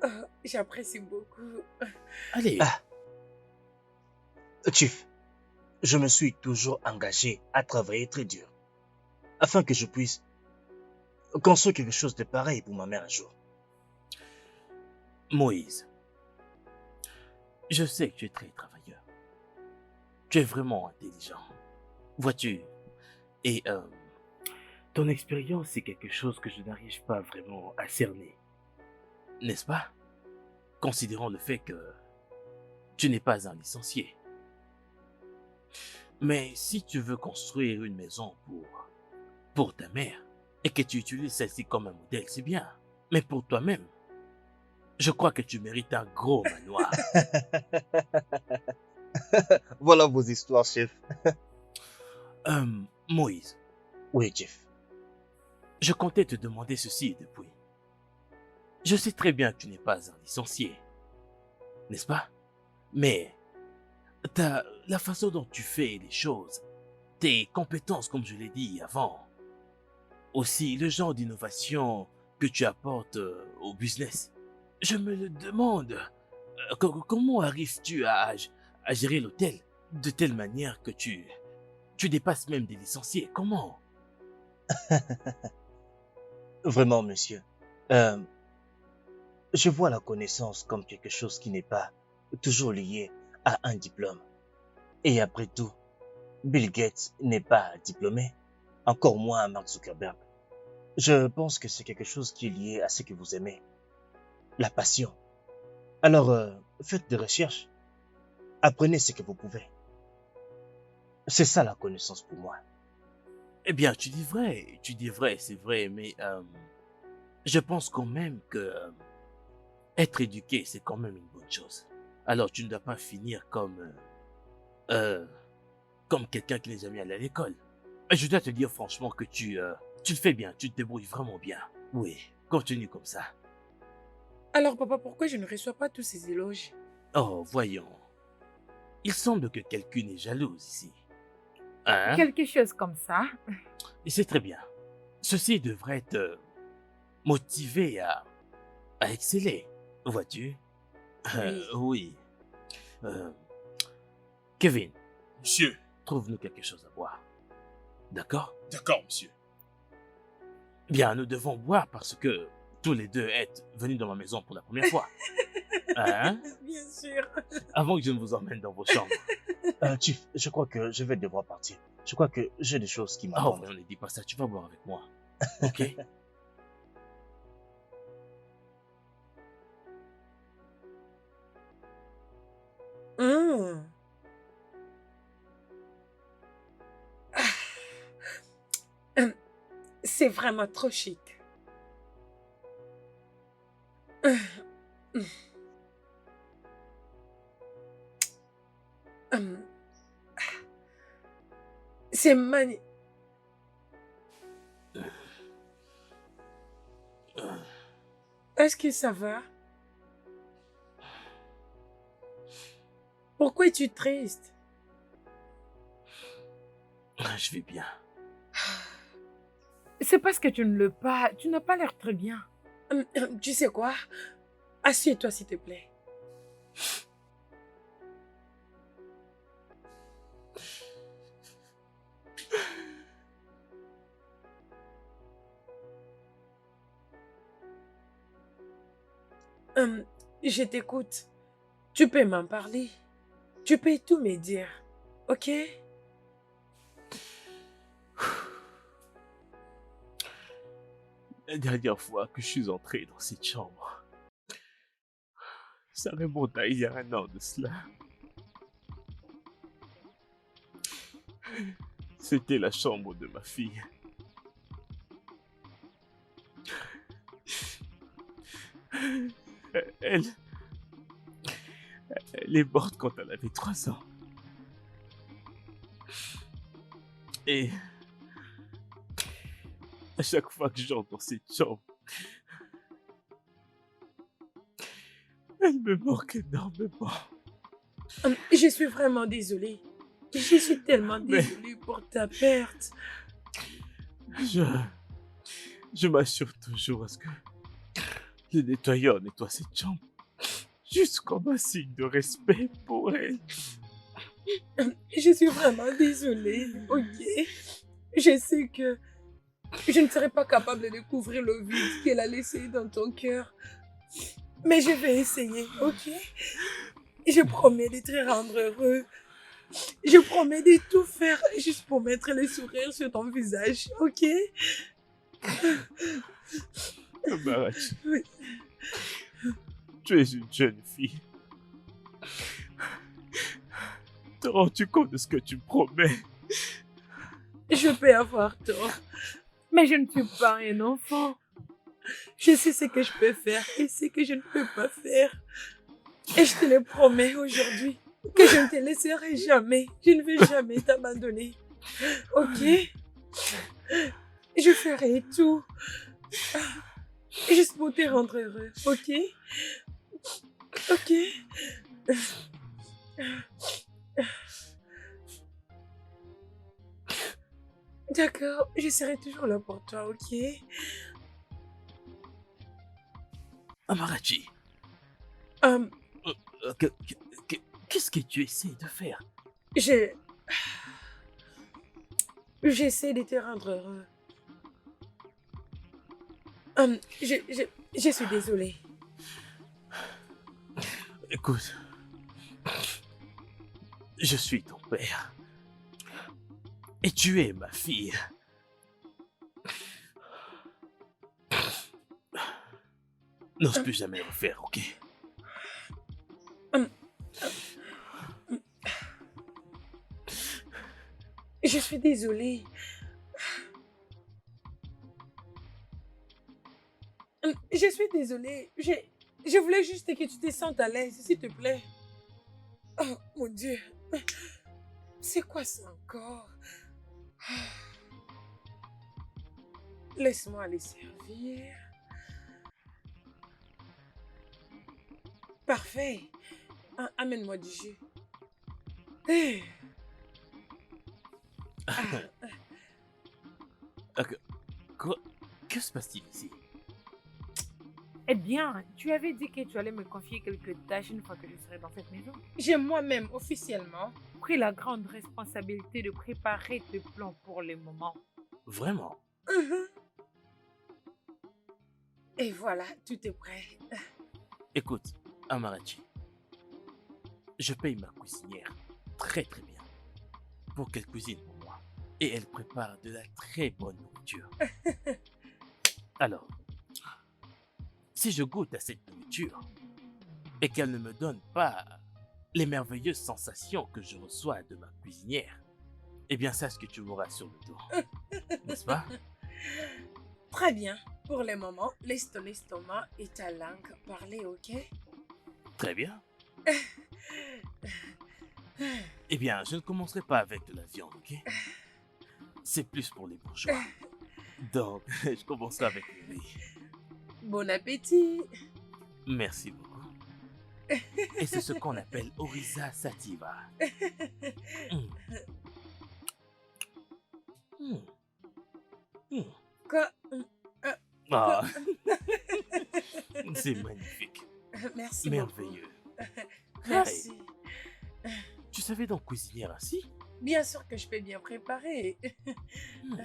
Oh, j'apprécie beaucoup. Allez. Ah. Chief, je me suis toujours engagé à travailler très dur afin que je puisse construire quelque chose de pareil pour ma mère un jour. Moïse, je sais que tu es très travailleur. Tu es vraiment intelligent. Vois-tu? Et ton expérience, c'est quelque chose que je n'arrive pas vraiment à cerner. N'est-ce pas? Considérant le fait que tu n'es pas un licencié. Mais si tu veux construire une maison pour ta mère et que tu utilises celle-ci comme un modèle, c'est bien. Mais pour toi-même, je crois que tu mérites un gros manoir. Voilà vos histoires, chef. Moïse, Oui, Chief. je comptais te demander ceci depuis. Je sais très bien que tu n'es pas un licencié, n'est-ce pas? Mais la façon dont tu fais les choses, tes compétences, comme je l'ai dit avant, aussi le genre d'innovation que tu apportes au business, je me le demande. Comment arrives-tu à gérer l'hôtel de telle manière que tu dépasses même des licenciés? Comment? Vraiment, monsieur. Je vois la connaissance comme quelque chose qui n'est pas toujours lié à un diplôme. Et après tout, Bill Gates n'est pas diplômé, encore moins Mark Zuckerberg. Je pense que c'est quelque chose qui est lié à ce que vous aimez, la passion. Alors, faites des recherches, apprenez ce que vous pouvez. C'est ça la connaissance pour moi. Eh bien, tu dis vrai, c'est vrai, mais je pense quand même que être éduqué, c'est quand même une bonne chose. Alors, tu ne dois pas finir comme quelqu'un qui n'est jamais allé à l'école. Et je dois te dire franchement que tu le fais bien, tu te débrouilles vraiment bien. Oui, continue comme ça. Alors, papa, pourquoi je ne reçois pas tous ces éloges? Oh, voyons. Il semble que quelqu'un est jalouse ici. Hein? Quelque chose comme ça. Et c'est très bien. Ceci devrait te motiver à exceller, vois-tu? Oui. Kevin, Monsieur. trouve-nous quelque chose à boire. D'accord? D'accord, monsieur. Bien, nous devons boire parce que tous les deux êtes venus dans ma maison pour la première fois. Hein? Bien sûr. Avant que je ne vous emmène dans vos chambres. Chief, je crois que je vais devoir partir. Je crois que j'ai des choses qui Oh, m'attendent. on ne dit pas ça, tu vas boire avec moi. Ok? Hum. C'est vraiment trop chic. Hum. C'est magnifique. Est-ce que ça va? Pourquoi es-tu triste? Je vais bien. C'est parce que tu n'as pas l'air très bien. Tu sais quoi? Assieds-toi, s'il te plaît. Je t'écoute. Tu peux m'en parler. Tu peux tout me dire. Ok? La dernière fois que je suis entré dans cette chambre, ça remonte à il y a 1 an de cela. C'était la chambre de ma fille. Elle est morte quand elle avait 3 ans. Et à chaque fois que j'entre dans cette chambre, elle me manque énormément. Je suis vraiment désolée. Je suis tellement Mais- désolée pour ta perte. Je m'assure toujours à ce que le nettoyeur nettoie cette chambre, juste comme un signe de respect pour elle. Je suis vraiment désolée, ok? Je sais que je ne serai pas capable de couvrir le vide qu'elle a laissé dans ton cœur. Mais je vais essayer, ok? Je promets de te rendre heureux. Je promets de tout faire juste pour mettre le sourire sur ton visage, ok? Amarachi, Oui. tu es une jeune fille. Te rends-tu compte de ce que tu me promets? Je peux avoir tort. Mais je ne suis pas un enfant. Je sais ce que je peux faire et ce que je ne peux pas faire. Et je te le promets aujourd'hui que je ne te laisserai jamais. Je ne vais jamais t'abandonner. Ok? Je ferai tout. Juste pour te rendre heureux. Ok? Ok? D'accord, je serai toujours là pour toi, ok? Amarachi, Euh, qu'est-ce que tu essaies de faire? J'essaie de te rendre heureux. Je suis désolée. Écoute, je suis ton père. Et tu es ma fille. N'ose plus jamais le refaire, ok? Je suis désolée. Je suis désolée. Je voulais juste que tu te sentes à l'aise, s'il te plaît. Oh, mon Dieu. C'est quoi ça encore? Laisse-moi les servir. Parfait. Amène-moi du jus. Eh. Quoi? Que se passe-t-il ici? Eh bien, tu avais dit que tu allais me confier quelques tâches une fois que je serai dans cette maison. J'ai moi-même officiellement Pris la grande responsabilité de préparer tes plans pour le moment. Vraiment? Et voilà, tout est prêt. Écoute, Amarachi, je paye ma cuisinière très très bien pour qu'elle cuisine pour moi et elle prépare de la très bonne nourriture. Alors, si je goûte à cette nourriture et qu'elle ne me donne pas les merveilleuses sensations que je reçois de ma cuisinière, eh bien sache que tu mourras sur le dos, n'est-ce pas? Très bien. Pour le moment, laisse ton estomac et ta langue parler, ok? Très bien. Eh bien, je ne commencerai pas avec de la viande, ok? C'est plus pour les bourgeois. Donc, je commencerai avec le riz. Bon appétit. Merci beaucoup. Et c'est ce qu'on appelle Orisa Sativa. Mm. Mm. Mm. Quoi? Ah. C'est magnifique. Merci Merveilleux. beaucoup. Merci. Tu savais donc cuisiner ainsi? Bien sûr que je peux bien préparer. Hmm.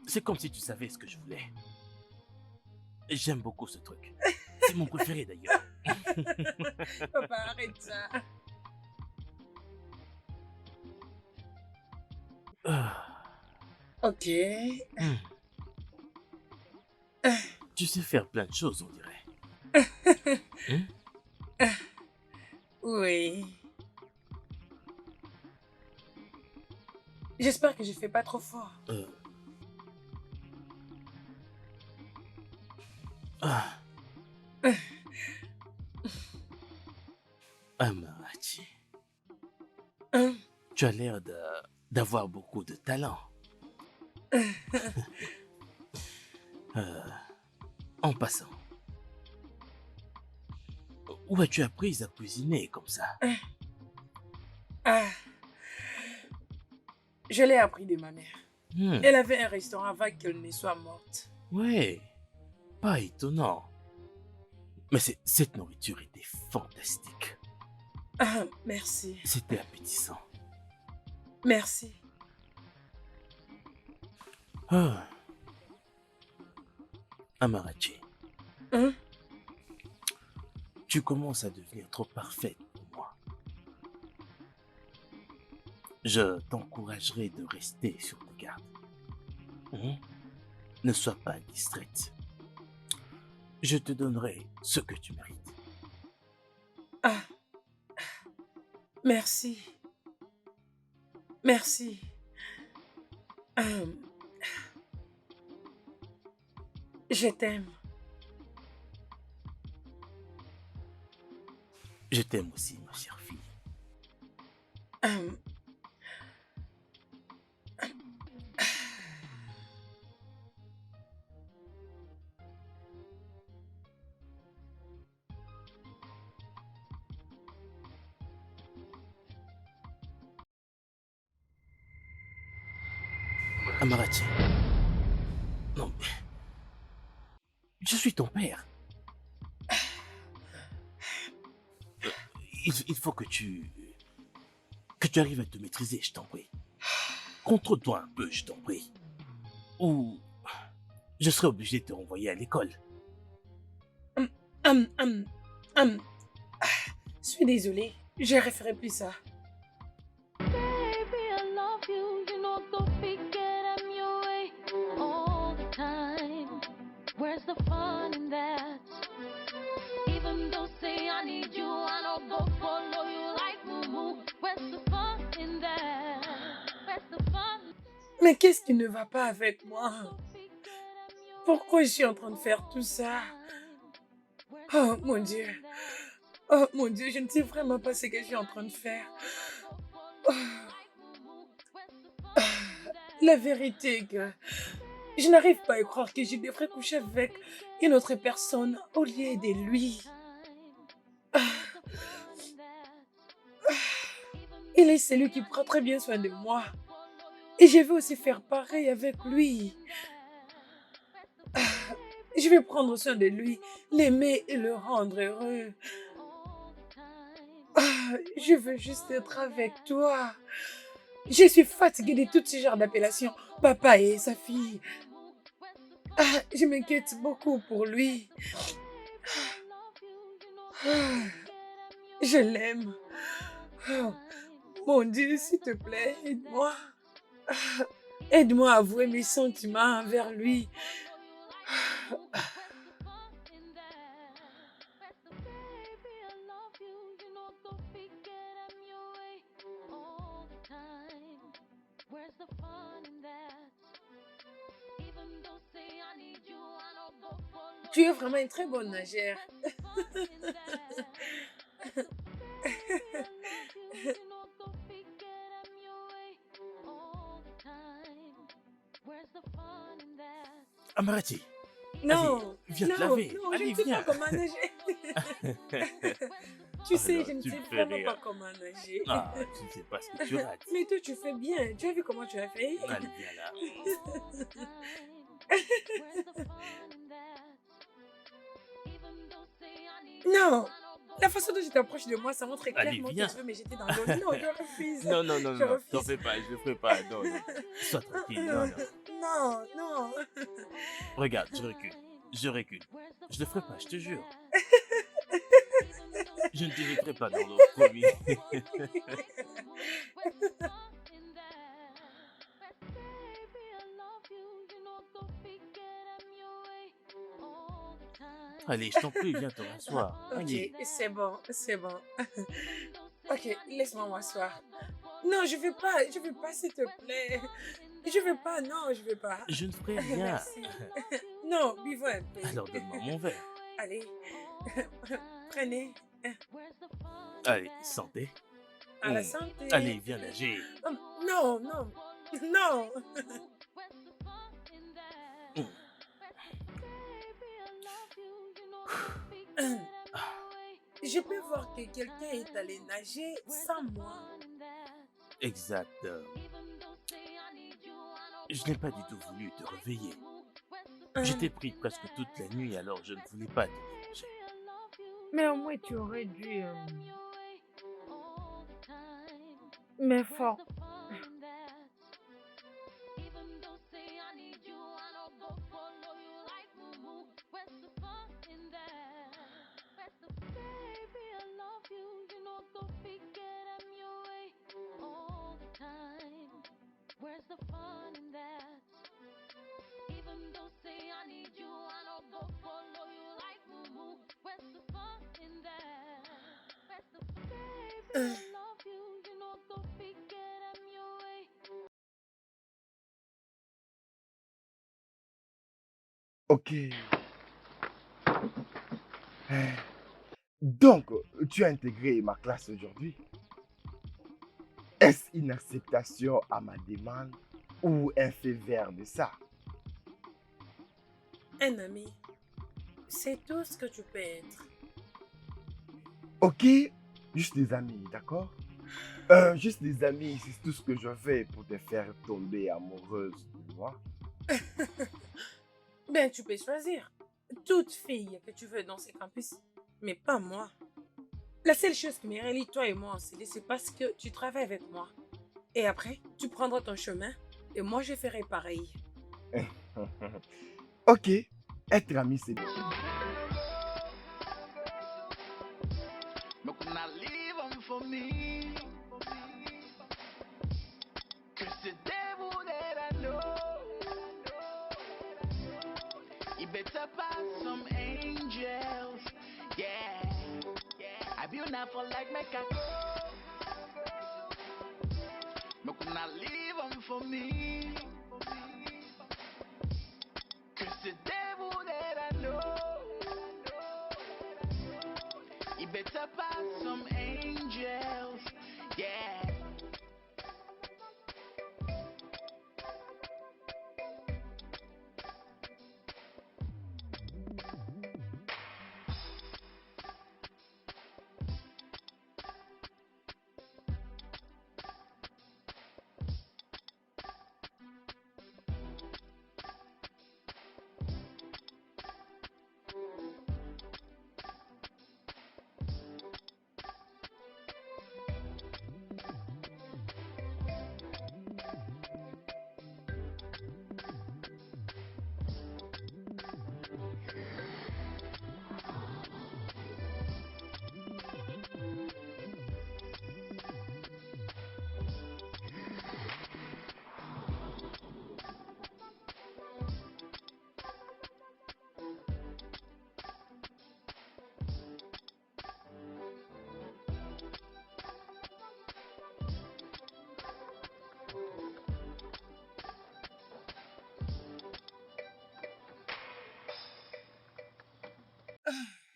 C'est comme si tu savais ce que je voulais. J'aime beaucoup ce truc. C'est mon préféré d'ailleurs. Papa, arrête ça. Ah. Ok. Hmm. Tu sais faire plein de choses, on dirait. Oui. J'espère que je fais pas trop fort. Ah. Amarachi. Hein? Tu as l'air d'avoir beaucoup de talent. En passant, où as-tu appris à cuisiner comme ça? Ah. Je l'ai appris de ma mère. Hmm. Elle avait un restaurant avant qu'elle ne soit morte. Ouais, pas étonnant. Mais cette nourriture était fantastique. Ah, merci. C'était appétissant. Merci. Ah. Amarachi, Hein? tu commences à devenir trop parfaite pour moi. Je t'encouragerai de rester sur tes gardes. Ne sois pas distraite. Je te donnerai ce que tu mérites. Ah. Merci. Merci. Je t'aime. Je t'aime aussi, ma chère fille. Amarachi. Non, mais... Je suis ton père. Il faut que tu arrives à te maîtriser, je t'en prie. Contrôle-toi un peu, je t'en prie. Ou je serai obligé de te renvoyer à l'école. Je suis désolée. Je ne referai plus ça. Baby, I love you. You know, don't forget I'm your way all the time. Where's the fun in that? Even though say I need you, I don't go follow you like moo. Where's the fun in that? Where's the fun? Mais qu'est-ce qui ne va pas avec moi? Pourquoi je suis en train de faire tout ça? Oh mon Dieu. Oh mon Dieu, je ne sais vraiment pas ce que je suis en train de faire. Oh. La vérité est que je n'arrive pas à croire que je devrais coucher avec une autre personne au lieu de lui. Il est celui qui prend très bien soin de moi. Et je vais aussi faire pareil avec lui. Je vais prendre soin de lui, l'aimer et le rendre heureux. Je veux juste être avec toi. Je suis fatiguée de tout ce genre d'appellations, papa et sa fille. Je m'inquiète beaucoup pour lui. Je l'aime. Oh, mon Dieu, s'il te plaît, aide-moi. Aide-moi à avouer mes sentiments envers lui. Tu es vraiment une très bonne nagère. Where's the Amarachi, Non, viens te non, laver. non, je Allez, ne sais viens. pas comment nager. Tu sais, non, je ne tu sais me fais vraiment rire. pas comment nager. Ah, tu ne sais pas ce que tu rates. Mais toi, tu fais bien. Tu as vu comment tu as fait? Allez, viens là. Non, la façon dont tu t'approches de moi, ça montre Allez, clairement que viens. tu veux me jeter dans l'eau. Non, je refuse. Non, non, non, Je non, t'en refuse. fais pas, je le ferai pas. Non, non. Sois tranquille, non, non. Non, non. Regarde, je recule. Je recule. Je le ferai pas, je te jure. Je ne te jetterai pas dans l'eau, promis. Allez, je t'en prie, viens te rasseoir. Ok, Allez. c'est bon, c'est bon. Ok, laisse-moi m'asseoir. Non, je veux pas, s'il te plaît. Je veux pas, non, je veux pas. Je ne ferai rien. Merci. Non, buvons un peu. Alors donne-moi mon verre. Allez, prenez. Allez, santé. À la santé. Allez, viens nager. Non, non, non. Je peux voir que quelqu'un est allé nager sans moi. Exact. Je n'ai pas du tout voulu te réveiller. J'étais pris presque toute la nuit, alors je ne voulais pas te déranger. Mais au moins, tu aurais dû... Mais fort. Ok. Donc, tu as intégré ma classe aujourd'hui. Est-ce une acceptation à ma demande ou un fait vert de ça? Un ami, c'est tout ce que tu peux être. Ok, juste des amis, d'accord? Juste des amis, c'est tout ce que je fais pour te faire tomber amoureuse de moi. Ben, tu peux choisir toute fille que tu veux dans ces campus, mais pas moi. La seule chose qui me relie toi et moi ensemble, c'est parce que tu travailles avec moi. Et après, tu prendras ton chemin et moi, je ferai pareil. Ok, être ami, c'est bien.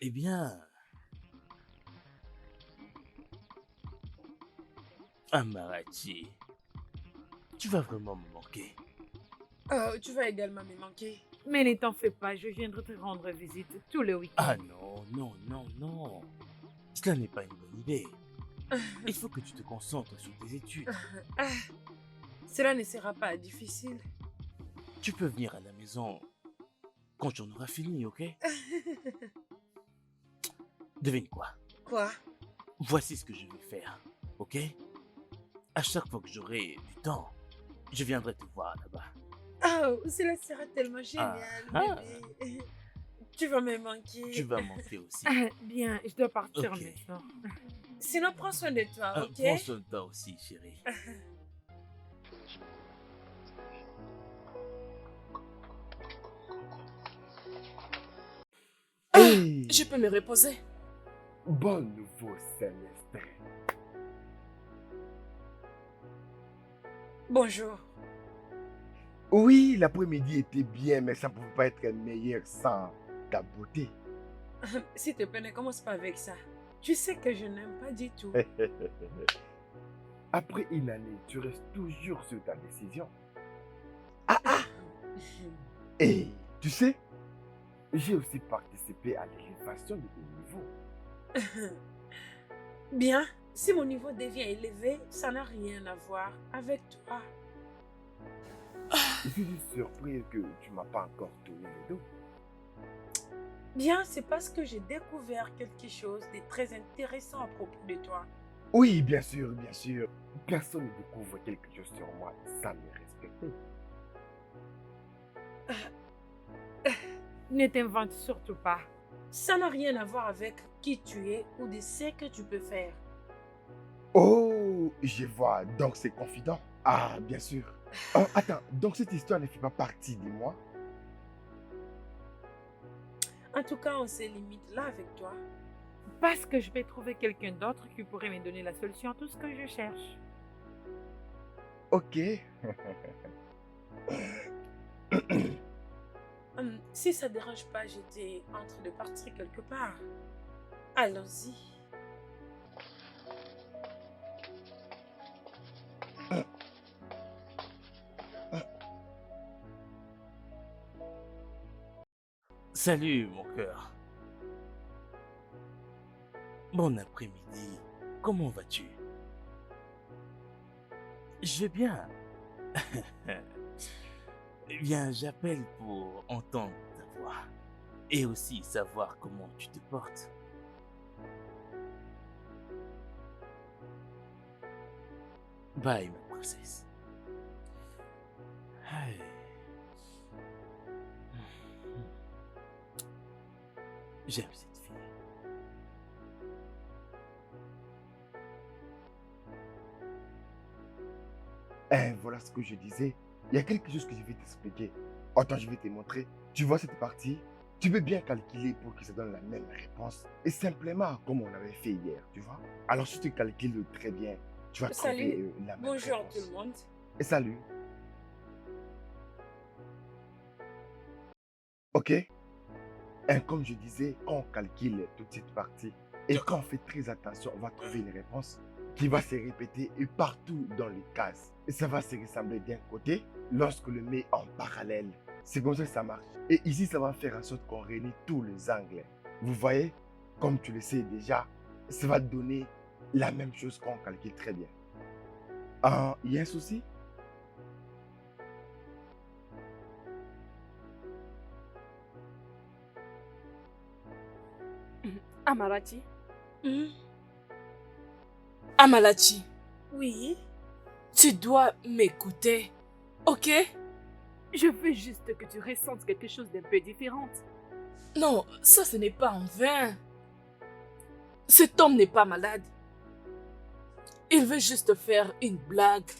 Eh bien... Amarachi, tu vas vraiment me manquer. Tu vas également me manquer. Mais ne t'en fais pas, je viendrai te rendre visite tous les week-ends. Ah non, non, non, non. Cela n'est pas une bonne idée. Il faut que tu te concentres sur tes études. Cela ne sera pas difficile. Tu peux venir à la maison quand tu en auras fini, ok? Devine quoi? Quoi? Voici ce que je vais faire, ok? À chaque fois que j'aurai du temps, je viendrai te voir là-bas. Oh, cela sera tellement génial, bébé. Tu vas me manquer. Tu vas manquer aussi. Bien, je dois partir Ok. maintenant. Sinon, prends soin de toi, ok? Prends soin de toi aussi, chérie. Hey, Je peux me reposer. bon nouveau semestre. Bonjour. Oui, l'après-midi était bien, mais ça ne pouvait pas être meilleur sans ta beauté. S'il te plaît, ne commence pas avec ça. Tu sais que je n'aime pas du tout. Après une année, tu restes toujours sur ta décision. Et tu sais, j'ai aussi participé à l'élévation de ton niveau. Bien, si mon niveau devient élevé, ça n'a rien à voir avec toi. Je suis juste surprise que tu m'as pas encore tourné le dos. Bien, c'est parce que j'ai découvert quelque chose de très intéressant à propos de toi. Oui, bien sûr, bien sûr. Personne ne découvre quelque chose sur moi sans me respecter. Ne t'invente surtout pas. Ça n'a rien à voir avec qui tu es ou de ce que tu peux faire. Oh, je vois. Donc c'est confident. Ah, bien sûr. Oh, attends, donc cette histoire ne fait pas partie de moi? En tout cas, on se limite là avec toi. Parce que je vais trouver quelqu'un d'autre qui pourrait me donner la solution à tout ce que je cherche. Ok. Si ça ne dérange pas, j'étais en train de partir quelque part. Allons-y. Salut, mon cœur. Bon après-midi. Comment vas-tu? Je vais bien. Eh bien, j'appelle pour entendre ta voix et aussi savoir comment tu te portes. Bye, ma princesse. Hey. J'aime cette fille. Voilà ce que je disais. Il y a quelque chose que je vais t'expliquer. Attends, je vais te montrer. Tu vois cette partie? Tu peux bien calculer pour que ça donne la même réponse. Et simplement comme on avait fait hier, tu vois? Alors si tu calcules très bien, tu vas Salut. trouver la même Bonjour réponse. tout le monde. Et salut. Ok? Comme je disais, quand on calcule toute cette partie et quand on fait très attention, on va trouver une réponse qui va se répéter et partout dans les cases. Et ça va se ressembler d'un côté lorsque le met en parallèle. C'est comme ça que ça marche. Et ici, ça va faire en sorte qu'on réunit tous les angles. Vous voyez, comme tu le sais déjà, ça va donner la même chose qu'on calcule très bien. Il y a un souci? Amalachi. Hmm? Amalachi, Oui. tu dois m'écouter, ok? Je veux juste que tu ressentes quelque chose d'un peu différent. Non, ça ce n'est pas en vain. Cet homme n'est pas malade. Il veut juste faire une blague.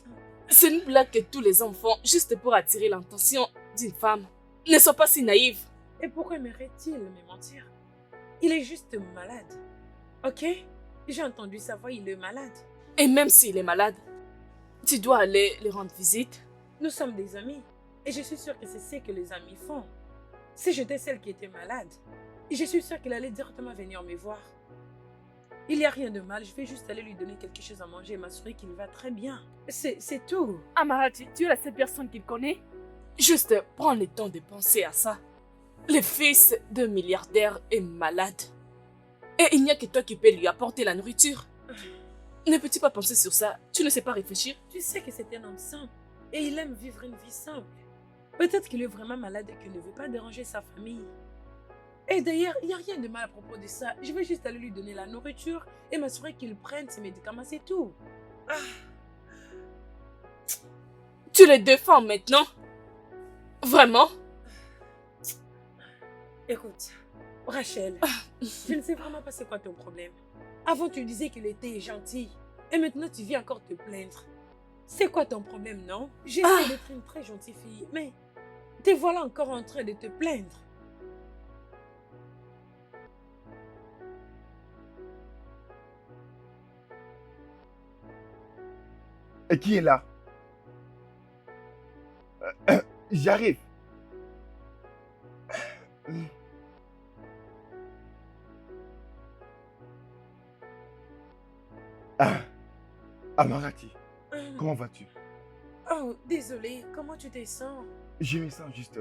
C'est une blague que tous les enfants font juste pour attirer l'attention d'une femme. Ne sois pas si naïve. Et pourquoi aimerait-il me mentir? Il est juste malade. Ok? J'ai entendu sa voix, il est malade. Et même s'il est malade, tu dois aller lui rendre visite. Nous sommes des amis. Et je suis sûre que c'est ce que les amis font. Si j'étais celle qui était malade, je suis sûre qu'il allait directement venir me voir. Il n'y a rien de mal, je vais juste aller lui donner quelque chose à manger et m'assurer qu'il va très bien. C'est tout. Amarachi, tu es la seule personne qu'il connaît. Juste prends le temps de penser à ça. Le fils d'un milliardaire est malade. Et il n'y a que toi qui peux lui apporter la nourriture. Ne peux-tu pas penser sur ça? Tu ne sais pas réfléchir? Tu sais que c'est un homme simple et il aime vivre une vie simple. Peut-être qu'il est vraiment malade et qu'il ne veut pas déranger sa famille. Et d'ailleurs, il n'y a rien de mal à propos de ça. Je vais juste aller lui donner la nourriture et m'assurer qu'il prenne ses médicaments, c'est tout. Tu le défends maintenant? Vraiment? Écoute, Rachel, je ne sais vraiment pas c'est quoi ton problème. Avant, tu disais qu'il était gentil et maintenant tu viens encore te plaindre. C'est quoi ton problème, non? J'essaie d'être une très gentille fille, mais te voilà encore en train de te plaindre. Et qui est là? J'arrive. Amarati, comment vas-tu? Oh, désolé, comment tu te sens? Je me sens juste...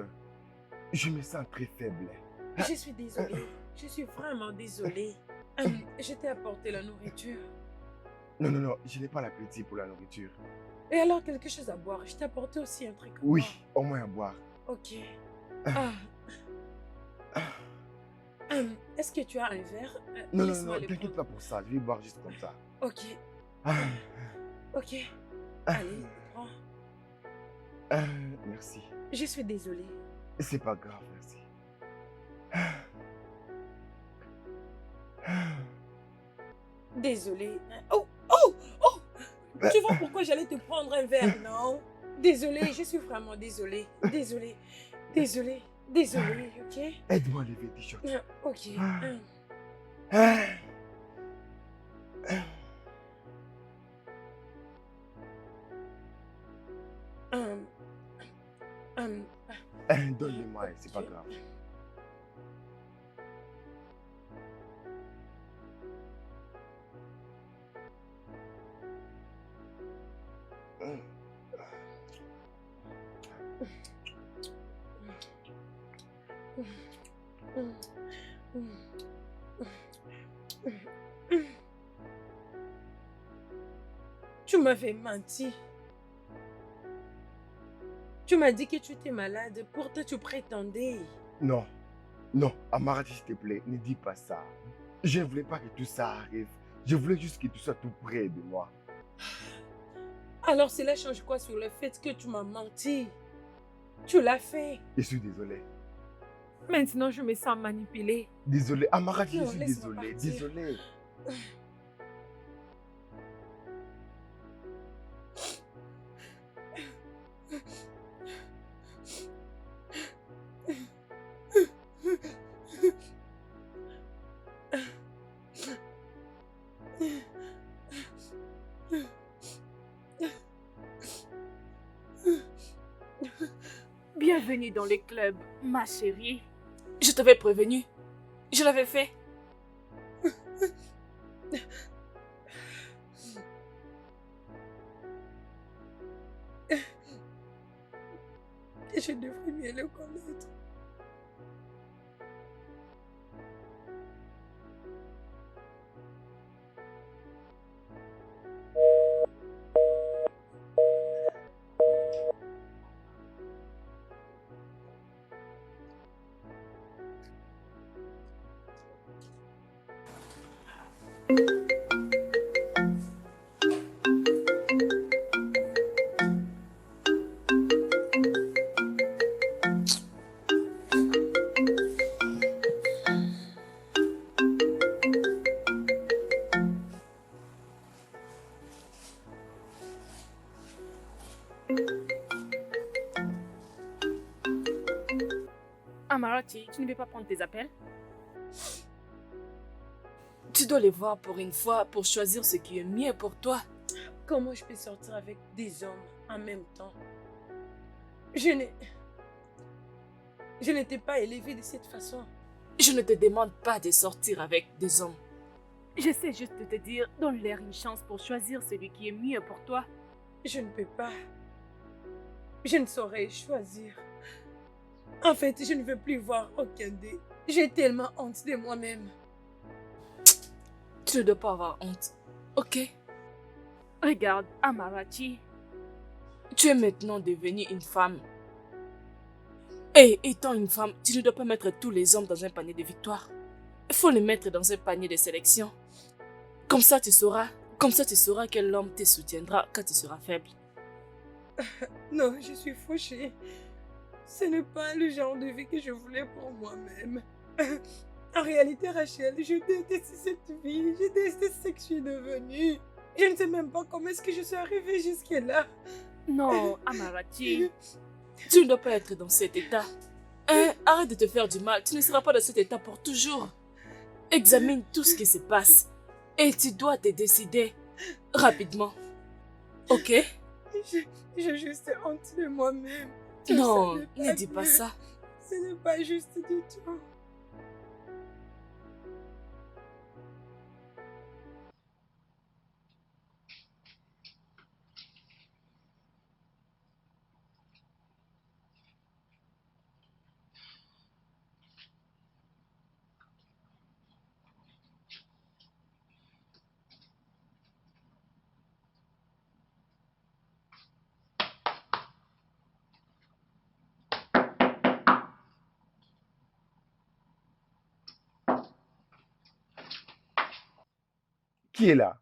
Je me sens très faible. Je suis désolée, je suis vraiment désolée. Je t'ai apporté la nourriture. Non, je n'ai pas l'appétit pour la nourriture. Et alors, quelque chose à boire? Je t'ai apporté aussi un truc à Oui, boire. au moins à boire. Ok. Est-ce que tu as un verre? Non, Laisse-moi le t'inquiète prendre. pas pour ça, je vais boire juste comme ça. Ok, Ah, ok. Allez, prends. Merci. Je suis désolée. C'est pas grave, merci. Désolée. Oh, oh, oh! Tu vois pourquoi j'allais te prendre un verre, non? Désolée, je suis vraiment désolée. Désolée, désolée, désolée, ok? Aide-moi à lever le t-shirt. Ok. Donne-le-moi, c'est pas grave. Tu m'avais menti. Tu m'as dit que tu étais malade, pourtant tu prétendais. Non, Amarati, s'il te plaît, ne dis pas ça. Je ne voulais pas que tout ça arrive. Je voulais juste que tu sois tout près de moi. Alors cela change quoi sur le fait que tu m'as menti? Tu l'as fait. Je suis désolé. Maintenant, je me sens manipulée. Désolé, Amarati, je Non, suis laisse-moi désolé, partir. désolé. Bienvenue dans le club, ma chérie. Je t'avais prévenu. Je l'avais fait. Je devrais mieux le connaître. Amarati, tu ne veux pas prendre tes appels? Tu dois les voir pour une fois pour choisir ce qui est mieux pour toi. Comment je peux sortir avec des hommes en même temps? Je n'étais pas élevée de cette façon. Je ne te demande pas de sortir avec des hommes. J'essaie juste de te dire, donne-leur une chance pour choisir celui qui est mieux pour toi. Je ne peux pas. Je ne saurais choisir. En fait, je ne veux plus voir aucun d'eux. J'ai tellement honte de moi-même. Tu ne dois pas avoir honte. Ok? Regarde, Amarachi. Tu es maintenant devenue une femme. Et étant une femme, tu ne dois pas mettre tous les hommes dans un panier de victoire. Il faut les mettre dans un panier de sélection. Comme ça, tu sauras quel homme te soutiendra quand tu seras faible. Non, je suis fauchée. Ce n'est pas le genre de vie que je voulais pour moi-même. En réalité, Rachel, je déteste cette vie. Je déteste ce que je suis devenue. Je ne sais même pas comment est-ce que je suis arrivée jusque-là. Non, Amarachi. Tu ne dois pas être dans cet état. Hein? Arrête de te faire du mal. Tu ne seras pas dans cet état pour toujours. Examine tout ce qui se passe. Et tu dois te décider rapidement. Ok? J'ai juste honte de moi-même. Non, Ça n'est ne dis pas bien. ça. Ce n'est pas juste du tout. Qui est là?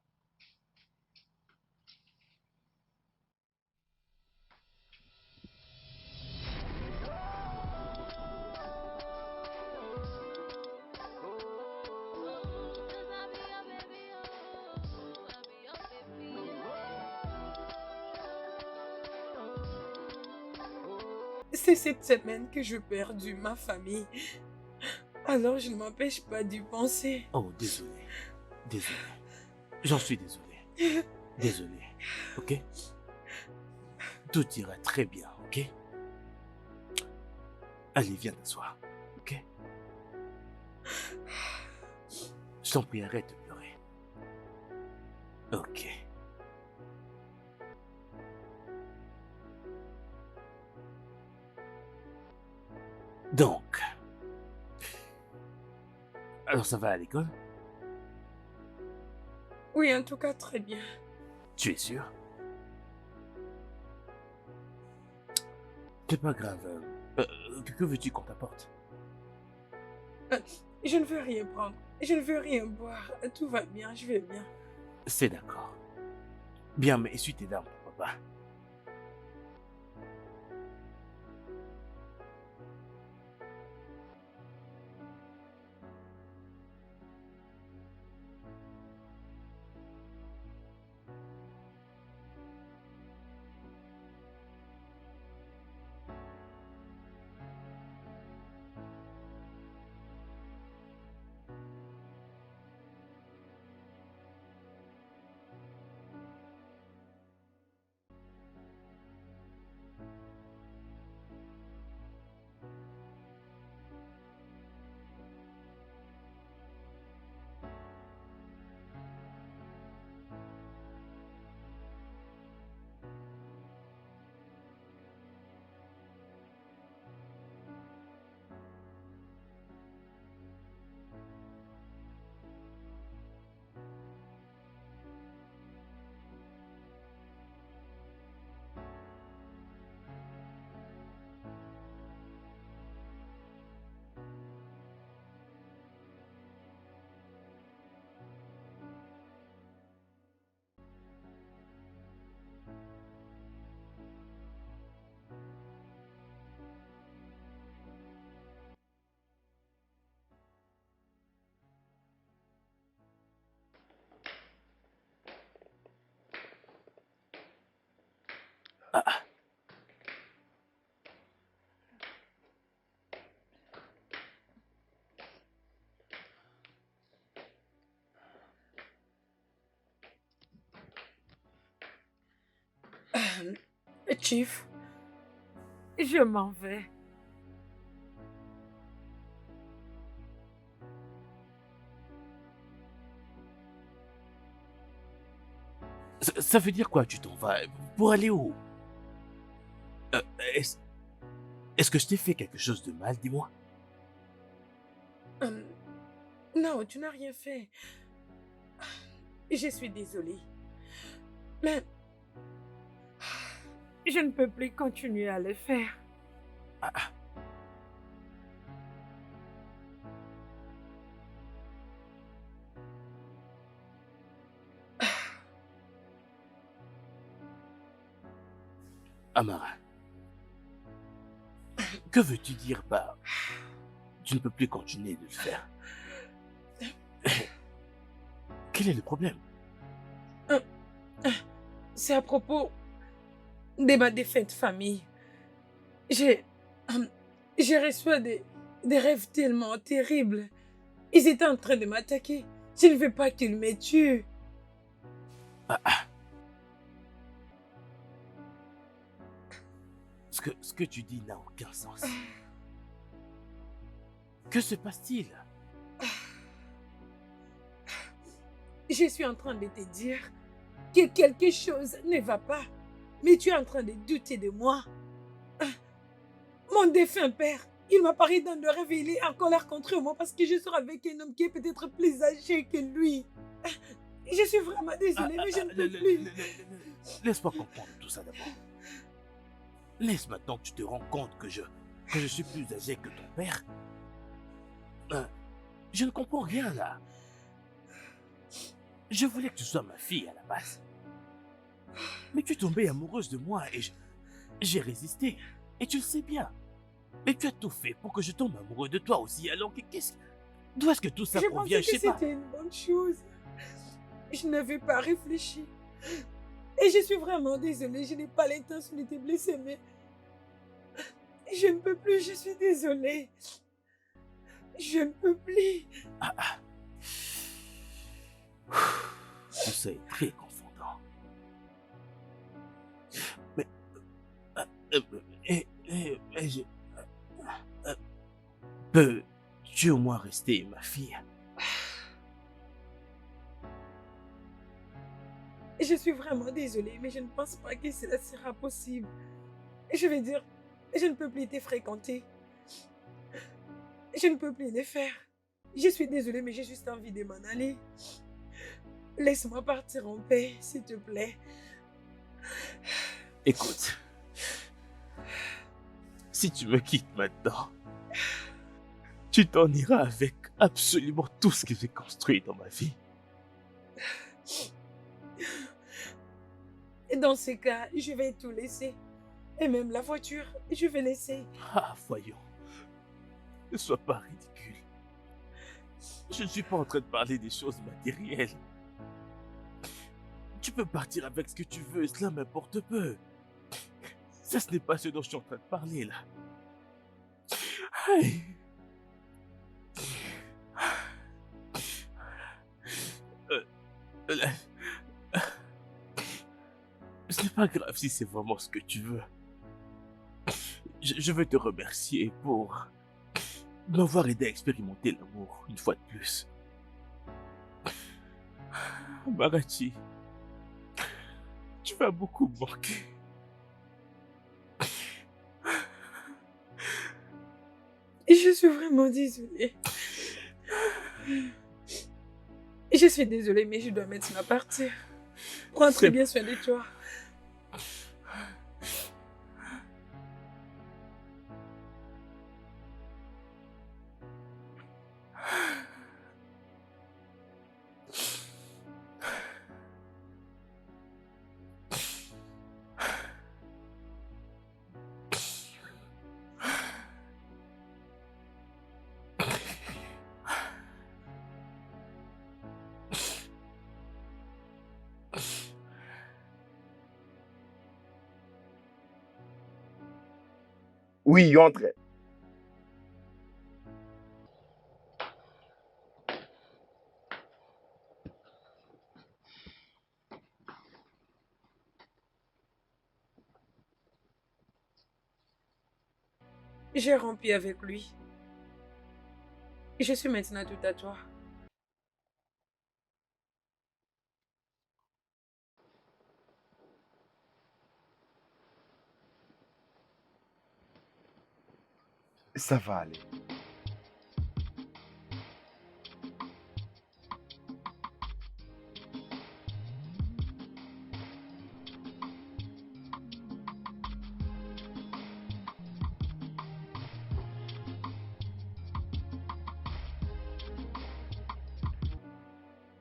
C'est cette semaine que j'ai perdu ma famille. Alors je ne m'empêche pas d'y penser. Oh, désolé. Désolé. J'en suis désolé. Désolé. Ok? Tout ira très bien, ok? Allez, viens t'asseoir. Ok? Je t'en prie, arrête de pleurer. Ok. Donc. Alors ça va à l'école? Oui, en tout cas, très bien. Tu es sûr? C'est pas grave. Que veux-tu qu'on t'apporte? Je ne veux rien prendre. Je ne veux rien boire. Tout va bien, je vais bien. C'est d'accord. Bien, mais essuie tes larmes, papa. Chief, Je m'en vais. Ça veut dire quoi, tu t'en vas? Pour aller où? Euh, Est-ce Est-ce que je t'ai fait quelque chose de mal, dis-moi? Hum, non, tu n'as rien fait. Je suis désolée. Mais Je ne peux plus continuer à le faire. Amara, que veux-tu dire par tu ne peux plus continuer de le faire? Quel est le problème? c'est à propos de ma défunte famille. J'ai j'ai reçu des rêves tellement terribles. Ils étaient en train de m'attaquer. Je ne veux pas qu'ils me tuent. Ce que tu dis n'a aucun sens. Que se passe-t-il? Je suis en train de te dire que quelque chose ne va pas. Mais tu es en train de douter de moi. Mon défunt père, il m'apparaît dans le rêve et il est en colère contre moi parce que je sors avec un homme qui est peut-être plus âgé que lui. Je suis vraiment désolée, mais je ne peux plus. Laisse-moi comprendre tout ça d'abord. Laisse maintenant que tu te rends compte que je suis plus âgé que ton père. Je ne comprends rien là. Je voulais que tu sois ma fille à la base. Mais tu es tombée amoureuse de moi et j'ai résisté. Et tu le sais bien. Mais tu as tout fait pour que je tombe amoureux de toi aussi. Alors d'où est-ce que tout ça provient? Je pensais que c'était une bonne chose. Je n'avais pas réfléchi. Et je suis vraiment désolée. Je n'ai pas l'intention de te blesser, mais je ne peux plus. Je suis désolée. Je ne peux plus. Tout ça est très confondant. Mais peux-tu au moins rester ma fille? Je suis vraiment désolée, mais je ne pense pas que cela sera possible. Je veux dire, je ne peux plus te fréquenter. Je ne peux plus le faire. Je suis désolée, mais j'ai juste envie de m'en aller. Laisse-moi partir en paix, s'il te plaît. Écoute, si tu me quittes maintenant, tu t'en iras avec absolument tout ce que j'ai construit dans ma vie. Et dans ces cas, je vais tout laisser. Et même la voiture, je vais laisser. Ah, voyons. Ne sois pas ridicule. Je ne suis pas en train de parler des choses matérielles. Tu peux partir avec ce que tu veux, cela m'importe peu. Ça, ce n'est pas ce dont je suis en train de parler, là. Aïe. Ce n'est pas grave si c'est vraiment ce que tu veux. Je veux te remercier pour m'avoir aidé à expérimenter l'amour une fois de plus. Marachi, tu vas beaucoup me manquer. Je suis vraiment désolée. Je suis désolée, mais je dois maintenant partir. Prends très bien soin de toi. Oui, entre. J'ai rompu avec lui. Je suis maintenant tout à toi. Ça va aller.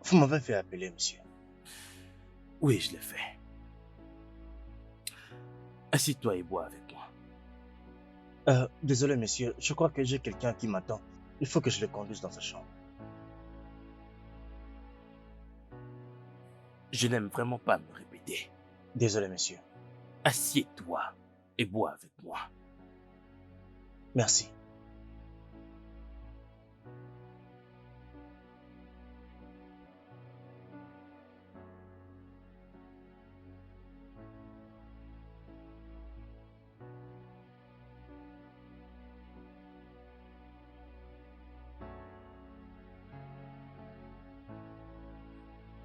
Vous m'avez fait appeler, monsieur. Oui, je l'ai fait. Assieds-toi et bois avec moi. Désolé, monsieur. Je crois que j'ai quelqu'un qui m'attend. Il faut que je le conduise dans sa chambre. Je n'aime vraiment pas me répéter. Désolé, monsieur. Assieds-toi et bois avec moi. Merci.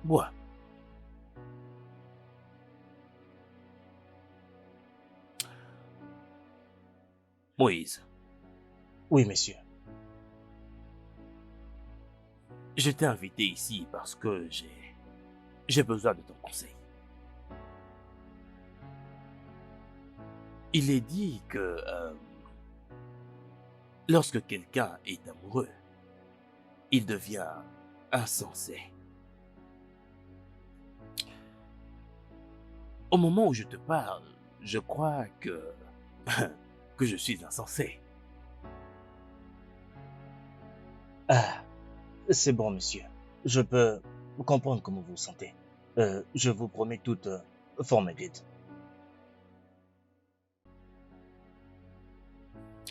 Bois. Moïse, Oui, monsieur. je t'ai invité ici parce que j'ai besoin de ton conseil. Il est dit que lorsque quelqu'un est amoureux, il devient insensé. Au moment où je te parle, je crois que que je suis insensé. Ah, c'est bon, monsieur. Je peux comprendre comment vous vous sentez. Je vous promets toute forme d'aide.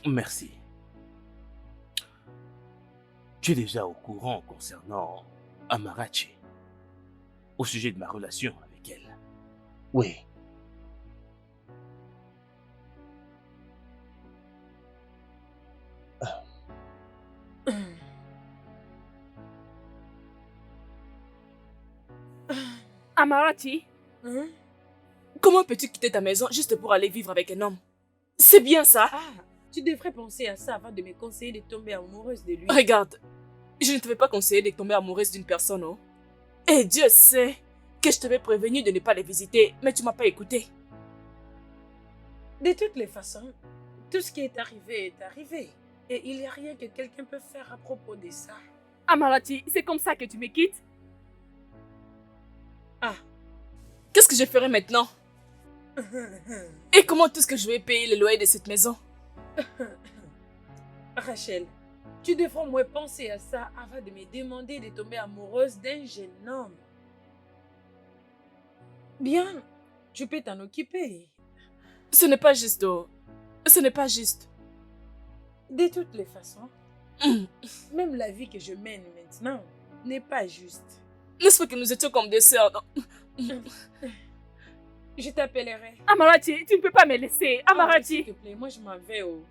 Merci. Tu es déjà au courant concernant Amarachi, au sujet de ma relation avec elle. Oui. Amarachi, Hein? comment peux-tu quitter ta maison juste pour aller vivre avec un homme? C'est bien ça? Ah, tu devrais penser à ça avant de me conseiller de tomber amoureuse de lui. Regarde, je ne te vais pas conseiller de tomber amoureuse d'une personne, oh. Et Dieu sait que je t'avais prévenu de ne pas les visiter, mais tu m'as pas écouté. De toutes les façons, tout ce qui est arrivé. Et il n'y a rien que quelqu'un peut faire à propos de ça. Amarachi, c'est comme ça que tu me quittes? Ah. Qu'est-ce que je ferai maintenant? Et comment est-ce que je vais payer le loyer de cette maison? Rachel, tu devrais au moins penser à ça avant de me demander de tomber amoureuse d'un jeune homme. Bien, tu peux t'en occuper. Ce n'est pas juste, oh. Ce n'est pas juste. De toutes les façons, Hum. même la vie que je mène maintenant n'est pas juste. N'est-ce pas que nous étions comme des sœurs? Non? Je t'appellerai. Amarachi, tu ne peux pas me laisser. Ah, Amarachi. s'il te plaît, moi je m'en vais. Oh.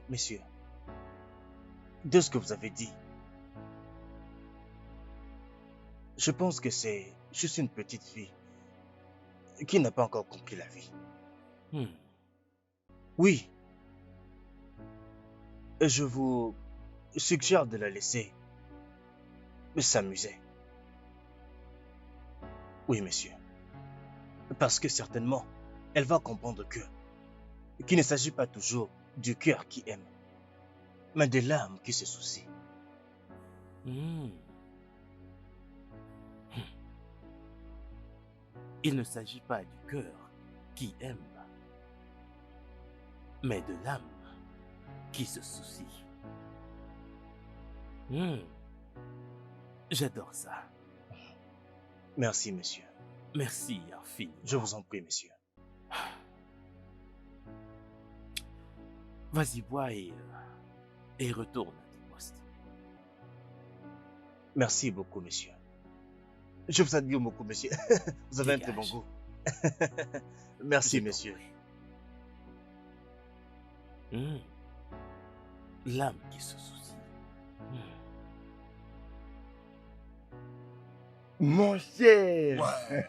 Monsieur, de ce que vous avez dit, je pense que c'est juste une petite fille qui n'a pas encore compris la vie. Hmm. Oui. Je vous suggère de la laisser s'amuser. Oui, monsieur. Parce que certainement, elle va comprendre qu'il ne s'agit pas toujours du cœur qui aime, mais de l'âme qui se soucie. Hmm. Il ne s'agit pas du cœur qui aime, mais de l'âme qui se soucie. Hmm. J'adore ça. Merci, monsieur. Merci infiniment. Je vous en prie, monsieur. Vas-y, bois et retourne à ton poste. Merci beaucoup, monsieur. Je vous admire beaucoup, monsieur. Vous avez un très bon Dégage. goût. Merci, Je t'en monsieur. prie. Hmm. L'âme qui se soucie. Hmm. Mon cher. Ouais.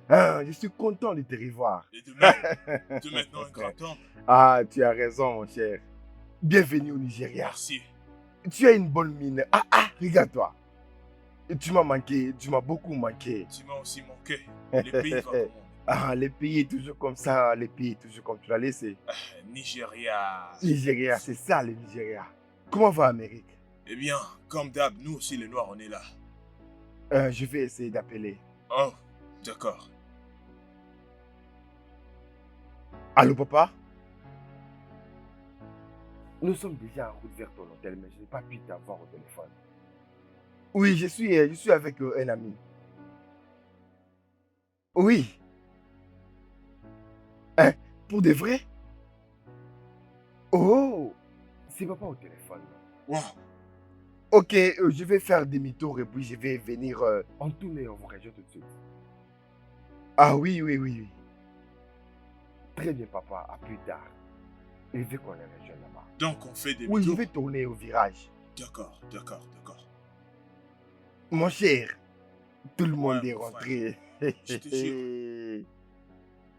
Ah, je suis content de te revoir. Et de même, de maintenant un grand temps. Ah, tu as raison, mon cher. Bienvenue au Nigeria. Merci. Tu as une bonne mine. Regarde-toi. Tu m'as manqué, tu m'as beaucoup manqué. Tu m'as aussi manqué. Les pays vont comment? Les pays est toujours comme ça, les pays est toujours comme tu l'as laissé. Nigeria. Nigeria, c'est ça le Nigeria. Comment va Amérique? Eh bien, comme d'hab, nous aussi les Noirs, on est là. Je vais essayer d'appeler. Oh, d'accord. Allô papa? Nous sommes déjà en route vers ton hôtel, mais je n'ai pas pu t'avoir au téléphone. Oui, je suis avec un ami. Oui. Hein? Pour de vrai? Oh, c'est papa au téléphone. Wow. Ok, je vais faire demi-tour et puis je vais venir en tournée en vos régions tout de suite. Ah oui, oui, oui, oui. Très bien papa, à plus tard. Je veux qu'on les rejoigne là-bas. Donc on fait des Oui, je tours. vais tourner au virage. D'accord, d'accord, d'accord. Mon cher, tout le monde Ouais, est mon rentré. Je te jure.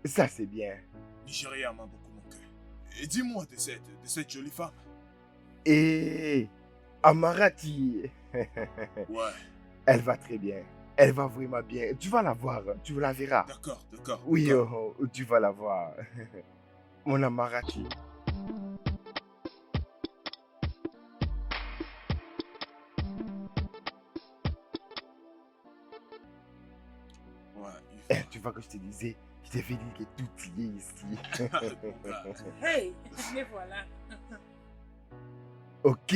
Ça c'est bien. Nigeria m'a beaucoup manqué. Et dis-moi de cette jolie femme. Et Amarati, Ouais, elle va très bien. Elle va vraiment bien. Tu vas la voir, tu la verras. d'accord, d'accord. Oui, d'accord. tu vas la voir. Mon Amarati. Ouais, Tu vois que je te disais, je t'avais dit que tout y est ici. Mon gars. Hey, me voilà. Ok.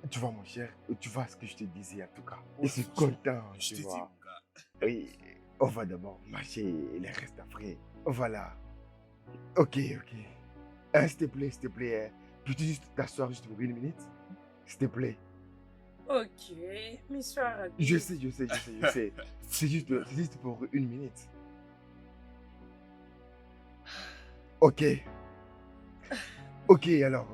Tu vois mon cher, tu vois ce que je te disais en tout cas. Ouais, Je suis franchement, content, Je tu t'ai dit, vois. mon gars. Oui, on va d'abord marcher les restes après. Voilà. Ok, ok. S'il te plaît, peux-tu juste t'asseoir juste pour une minute? S'il te plaît. Ok, monsieur Arabi. Je sais. C'est juste pour une minute. Ok. Ok, alors,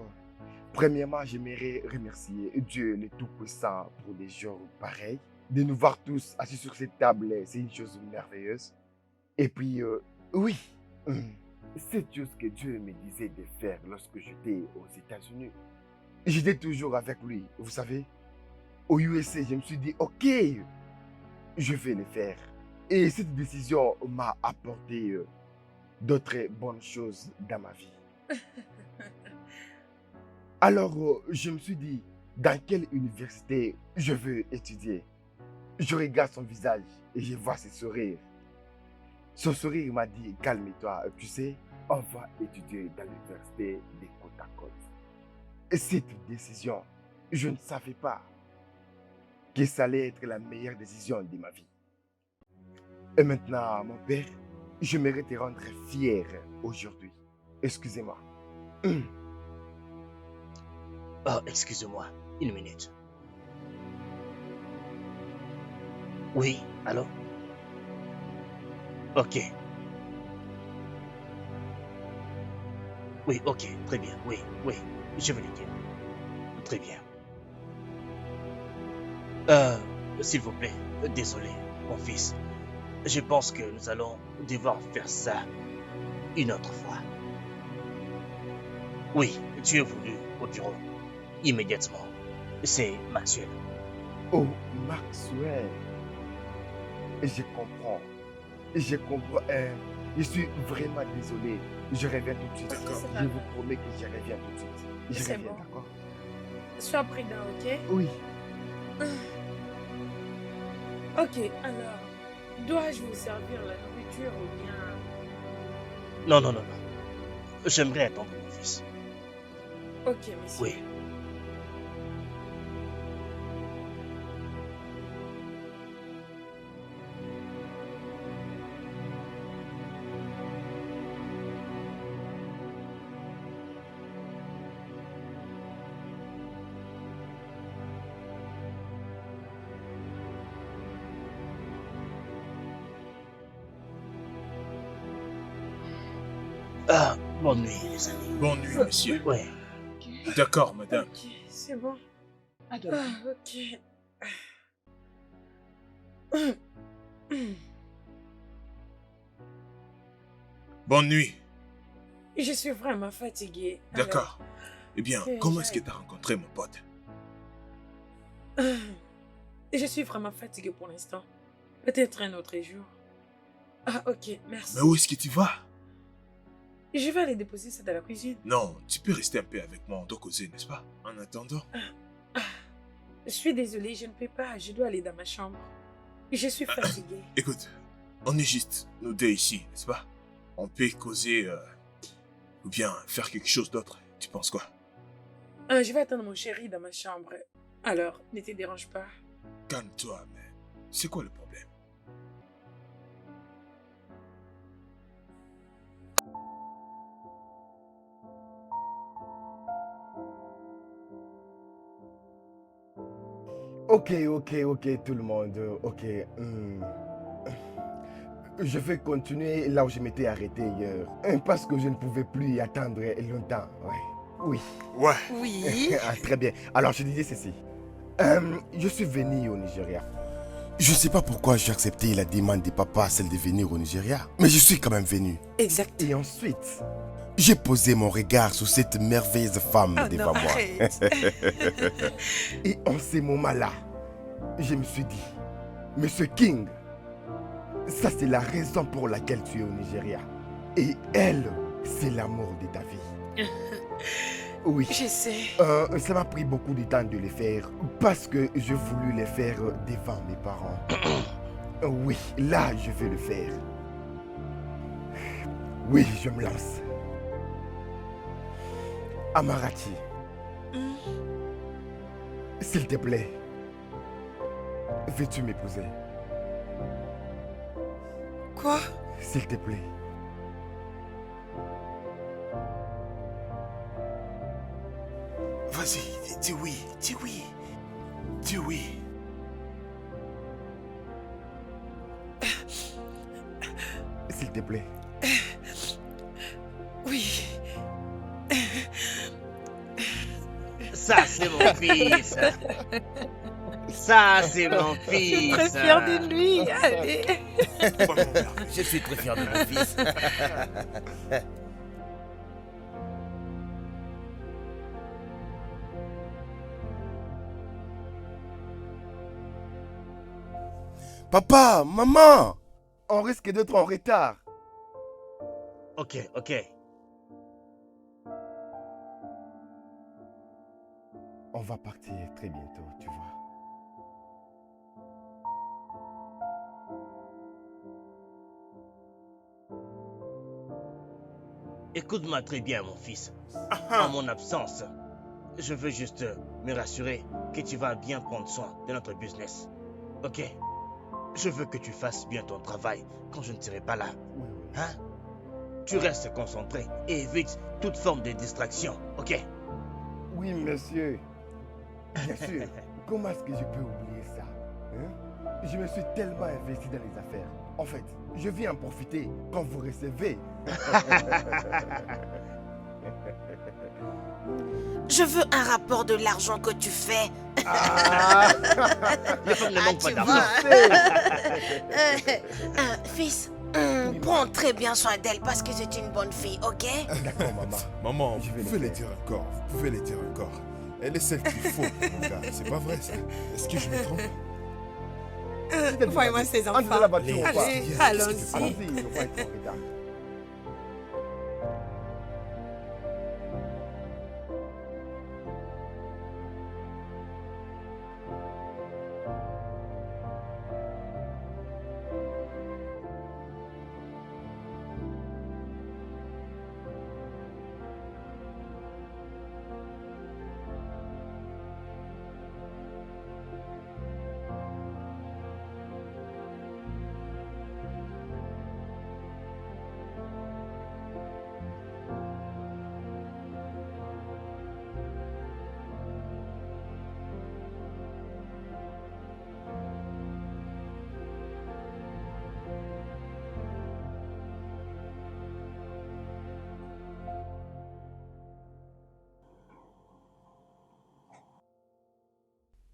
premièrement, j'aimerais remercier Dieu le Tout-Puissant pour des jours pareils. De nous voir tous assis sur cette table, c'est une chose merveilleuse. Et puis, oui, cette chose que Dieu me disait de faire lorsque j'étais aux États-Unis. J'étais toujours avec lui, vous savez. Au USA, je me suis dit, ok, je vais le faire. Et cette décision m'a apporté d'autres bonnes choses dans ma vie. Alors, je me suis dit, dans quelle université je veux étudier? Je regarde son visage et je vois ses sourires. Son sourire m'a dit, calme-toi, tu sais, on va étudier dans l'université des côte à côte. Et cette décision, je ne savais pas que ça allait être la meilleure décision de ma vie. Et maintenant, mon père, j'aimerais te rendre fier aujourd'hui. Excusez-moi. Oh, excusez-moi, une minute. Oui, allô? Ok. Oui, ok, très bien, oui, je vais le dire. Très bien. S'il vous plaît, désolé, mon fils. Je pense que nous allons devoir faire ça une autre fois. Oui, tu es venu au bureau. Immédiatement. C'est Maxwell. Oh, Maxwell. Je comprends. Je comprends. Je suis vraiment désolé. Je reviens tout de suite. D'accord. C'est pas Je grave. vous promets que je reviens tout de suite. Je C'est reviens, bon. d'accord? Sois prudent, ok? Oui. Ok, alors, dois-je vous servir la nourriture ou bien... Non, non, non, non. J'aimerais attendre mon fils. Ok, monsieur. Oui. Ah, bonne nuit, les amis. Bonne nuit, monsieur. Ouais. D'accord, madame. Ok, c'est bon. À demain. Ah, ok. Bonne nuit. Je suis vraiment fatiguée. Alors, D'accord. Eh bien, Que comment est-ce que j'aille. tu as rencontré mon pote? Je suis vraiment fatiguée pour l'instant. Peut-être un autre jour. Ah, ok, merci. Mais où est-ce que tu vas? Je vais aller déposer ça dans la cuisine. Non, tu peux rester un peu avec moi, on doit causer, n'est-ce pas? En attendant. Je suis désolée, je ne peux pas. Je dois aller dans ma chambre. Je suis fatiguée. Écoute, on est juste nous deux ici, n'est-ce pas? On peut causer ou bien faire quelque chose d'autre. Tu penses quoi? Je vais attendre mon chéri dans ma chambre. Alors, ne te dérange pas. Calme-toi, mais c'est quoi le problème? Ok, tout le monde. Ok. Je vais continuer là où je m'étais arrêté hier. Parce que je ne pouvais plus y attendre longtemps. Ouais. Oui. Ouais. Oui. Ah, très bien. Alors, je disais ceci. Je suis venu au Nigeria. Je ne sais pas pourquoi j'ai accepté la demande de papa, celle de venir au Nigeria. Mais je suis quand même venu. Exact. Et ensuite, j'ai posé mon regard sur cette merveilleuse femme Oh devant non, moi. arrête. Et en ces moments-là, je me suis dit, Monsieur King, ça c'est la raison pour laquelle tu es au Nigeria. Et elle, c'est l'amour de ta vie. Oui. Je sais. Ça m'a pris beaucoup de temps de le faire parce que je voulais le faire devant mes parents. Oui, là je vais le faire. Oui, je me lance. Amarachi, s'il te plaît, veux-tu m'épouser? Quoi? S'il te plaît. Vas-y, dis oui, dis oui. Dis oui. S'il te plaît. Oui. Ça, c'est mon fils. Ça, c'est mon Je suis fils. très fière de lui. Allez. Je suis très fier de mon fils. Papa, maman, on risque d'être en retard. Ok. On va partir très bientôt, tu vois. Écoute-moi très bien, mon fils. En mon absence, je veux juste me rassurer que tu vas bien prendre soin de notre business. Ok? Je veux que tu fasses bien ton travail quand je ne serai pas là. Oui. Hein? Tu restes concentré et évite toute forme de distraction. Ok? Oui, monsieur. Bien sûr. Comment est-ce que je peux oublier ça, hein? Je me suis tellement investi dans les affaires. En fait, je viens en profiter quand vous recevez. Je veux un rapport de l'argent que tu fais. Ah, Les femmes ne manquent pas tu d'argent. vois. Fils, prends très bien soin d'elle parce que c'est une bonne fille, ok? d'accord, maman. Maman, Je vous vais pouvez le les dire encore. Vous pouvez les dire encore. Elle est celle qu'il faut, mon gars. C'est pas vrai, ça. Est-ce que je me trompe? Voyez-moi ces Entre dans la enfants. voiture ou pas? Allez, Qu'est-ce allons-y. Allons-y, on va être en retard.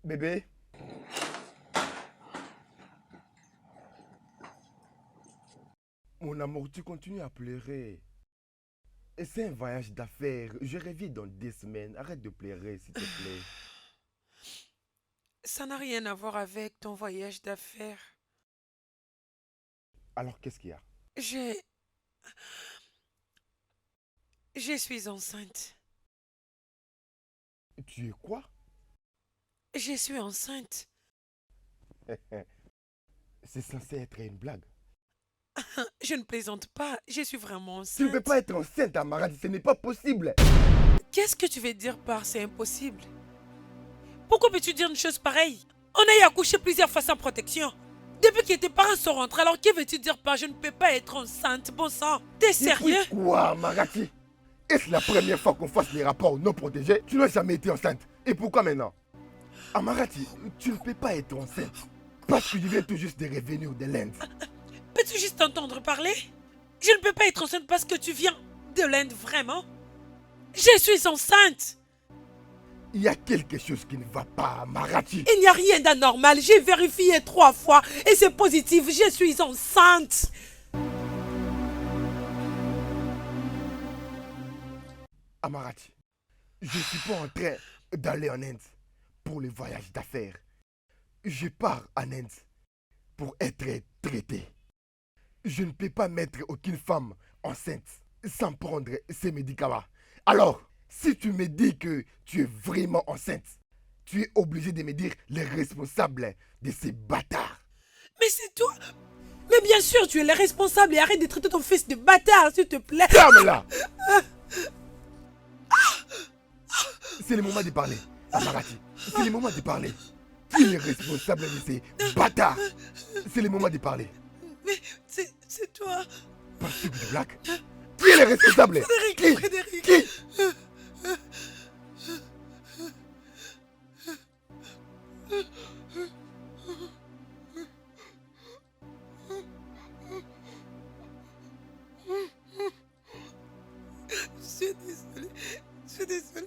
Bébé? Mon amour, tu continues à pleurer. C'est un voyage d'affaires. Je reviens dans 2 semaines. Arrête de pleurer, s'il te plaît. Ça n'a rien à voir avec ton voyage d'affaires. Alors, qu'est-ce qu'il y a? Je suis enceinte. Tu es quoi? Je suis enceinte. C'est censé être une blague. Je ne plaisante pas, je suis vraiment Tu ne peux enceinte. pas être enceinte, Amaradi, ce n'est pas possible. Qu'est-ce que tu veux dire par c'est impossible? Pourquoi peux-tu dire une chose pareille? On a eu accouché plusieurs fois sans protection. Depuis que tes parents sont rentrés, alors que veux-tu dire par je ne peux pas être enceinte? Bon sang, t'es sérieux? Quoi, Amaradi? Est-ce la première fois qu'on fasse les rapports non protégés? Tu n'as jamais été enceinte. Et pourquoi maintenant? Amaradi, tu ne peux pas être enceinte. Parce que je viens tout juste de revenir de l'Inde. Peux-tu juste entendre parler? Je ne peux pas être enceinte parce que tu viens de l'Inde, vraiment? Je suis enceinte! Il y a quelque chose qui ne va pas, Amaradi. Il n'y a rien d'anormal, j'ai vérifié 3 fois et c'est positif, je suis enceinte! Amaradi, je ne suis pas en train d'aller en Inde pour le voyage d'affaires. Je pars en Inde pour être traité. Je ne peux pas mettre aucune femme enceinte sans prendre ces médicaments. Alors, si tu me dis que tu es vraiment enceinte, tu es obligé de me dire les responsables de ces bâtards. Mais c'est toi! Mais bien sûr, tu es le responsable et arrête de traiter ton fils de bâtard, s'il te plaît! Ferme-la! C'est le moment de parler, Amaradi. C'est le moment de parler. Tu es le responsable de ces bâtards. C'est le moment de parler. Mais c'est toi! Parce que tu blagues. Qui est le responsable? Frédéric! Qui? Je suis désolée. Je suis désolée.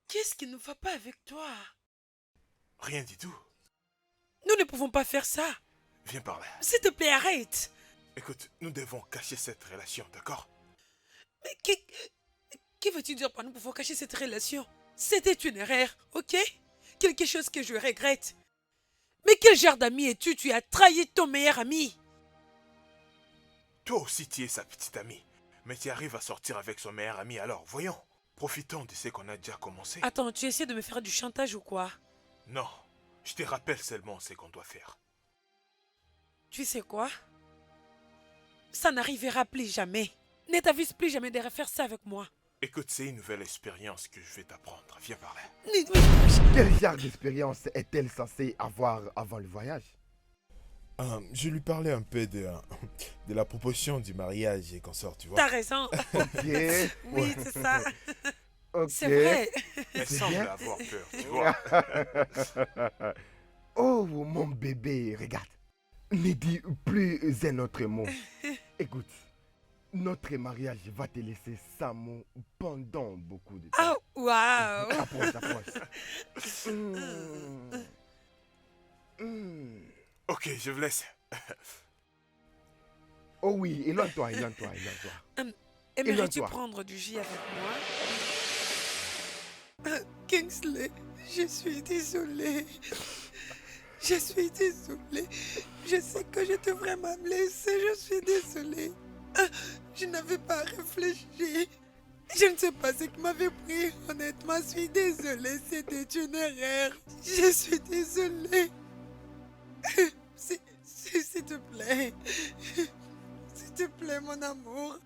Qu'est-ce qui ne va pas avec toi? Rien du tout. Nous ne pouvons pas faire ça. Viens par là. S'il te plaît, arrête. Écoute, nous devons cacher cette relation, d'accord? Mais qui veux-tu dire par nous pouvons cacher cette relation? C'était une erreur, ok? Quelque chose que je regrette. Mais quel genre d'ami es-tu? Tu as trahi ton meilleur ami. Toi aussi, tu es sa petite amie. Mais tu arrives à sortir avec son meilleur ami, alors voyons. Profitons de ce qu'on a déjà commencé. Attends, tu essaies de me faire du chantage ou quoi? Non, je te rappelle seulement ce qu'on doit faire. Tu sais quoi? Ça n'arrivera plus jamais. Ne t'avise plus jamais de refaire ça avec moi. Écoute, c'est une nouvelle expérience que je vais t'apprendre. Viens par là. Quel genre d'expérience est-elle censée avoir avant le voyage? Je lui parlais un peu de la proposition du mariage et qu'on sort, tu vois. T'as raison. Ok. Oui, c'est ça. Ok. C'est vrai. Elle C'est semble bien. avoir peur, tu vois. Oh, mon bébé, regarde. Ne dis plus un autre mot. Écoute, notre mariage va te laisser sans mots pendant beaucoup de temps. Oh, waouh. Approche, approche. Ok, je vous laisse. Oh oui, éloigne-toi, éloigne-toi, éloigne-toi. Aimerais-tu Éloigne-toi. prendre du jus avec moi? Kingsley, je suis désolée. Je suis désolée. Je sais que je devrais me blesser. Je suis désolée. Je n'avais pas réfléchi. Je ne sais pas ce qui m'avait pris. Honnêtement, je suis désolée. C'était une erreur. Je suis désolée. S'il te plaît. S'il te plaît, mon amour.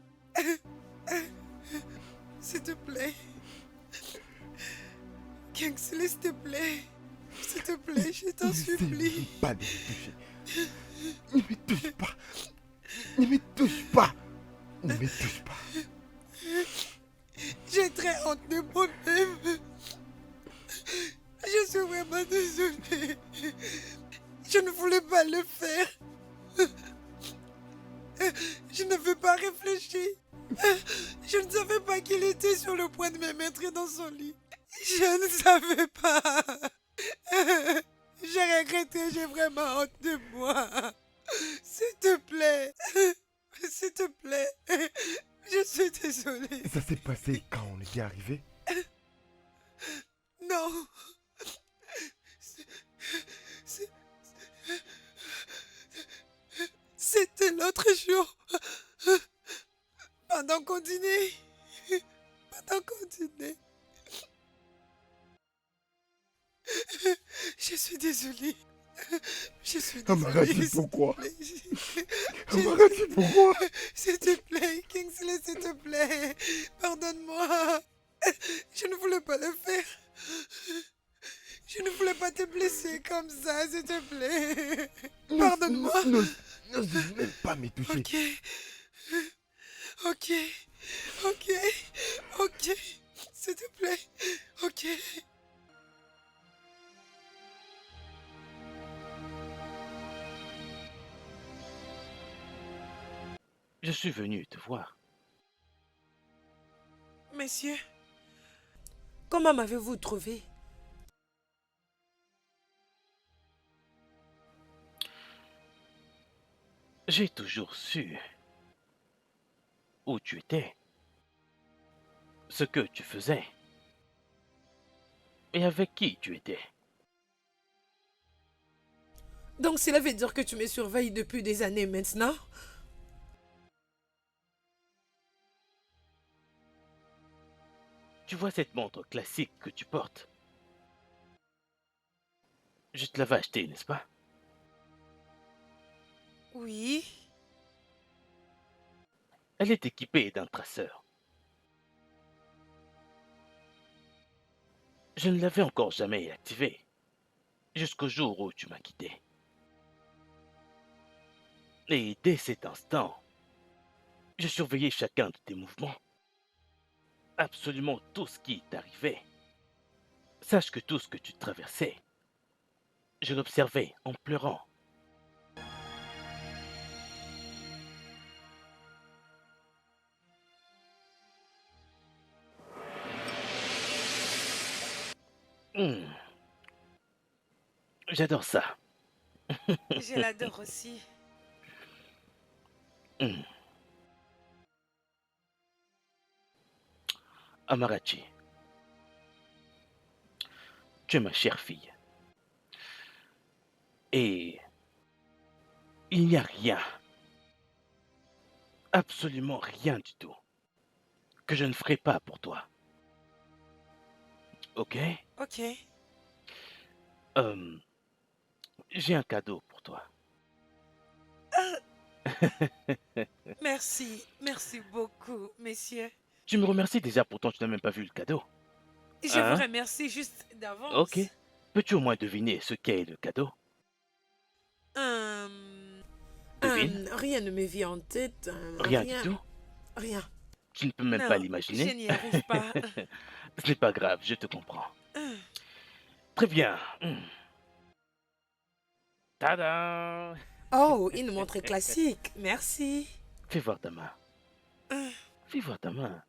S'il te plaît. Kingsley, s'il te plaît. s'il te plaît, je t'en supplie. Pas de me toucher. Ne me touche pas. Ne me touche pas. Ne me touche pas. J'ai très honte de moi-même. Je suis vraiment désolée. Je ne voulais pas le faire. Je n'avais pas réfléchi. Je ne savais pas qu'il était sur le point de me mettre dans son lit. Je ne savais pas. J'ai regretté, j'ai vraiment honte de moi. S'il te plaît. S'il te plaît. Je suis désolée. Ça s'est passé quand on était arrivé? Non. C'était l'autre jour. Pendant qu'on dînait. Pendant qu'on dînait. Je suis désolée. Je suis désolée. Amarachi, pourquoi? Amarachi, pourquoi? S'il te plaît, Kingsley, s'il te plaît. Pardonne-moi. Je ne voulais pas le faire. Je ne voulais pas te blesser comme ça, s'il te plaît. Pardonne-moi. N'ose même pas me toucher. Ok. S'il te plaît. Ok. Je suis venu te voir. Messieurs, comment m'avez-vous trouvé? J'ai toujours su où tu étais, ce que tu faisais et avec qui tu étais. Donc cela veut dire que tu me surveilles depuis des années maintenant? Tu vois cette montre classique que tu portes? Je te l'avais achetée, n'est-ce pas? Oui. Elle est équipée d'un traceur. Je ne l'avais encore jamais activée, jusqu'au jour où tu m'as quitté. Et dès cet instant, je surveillais chacun de tes mouvements. Absolument tout ce qui t'arrivait. Sache que tout ce que tu traversais, je l'observais en pleurant. J'adore ça. Je l'adore aussi. Amarachi, tu es ma chère fille. Et il n'y a rien, absolument rien du tout, que je ne ferai pas pour toi. Ok? Ok. J'ai un cadeau pour toi. Merci beaucoup, messieurs. Tu me remercies déjà, pourtant tu n'as même pas vu le cadeau. Je vous remercie juste d'avance. Ok. Peux-tu au moins deviner ce qu'est le cadeau? Devine. Rien ne me vient en tête. Rien du tout? Rien. Tu ne peux même pas l'imaginer? Je n'y arrive pas. Ce n'est pas grave, je te comprends. Très bien. Tada! Oh, une montre classique. Merci. Fais voir ta main. Fais voir ta main.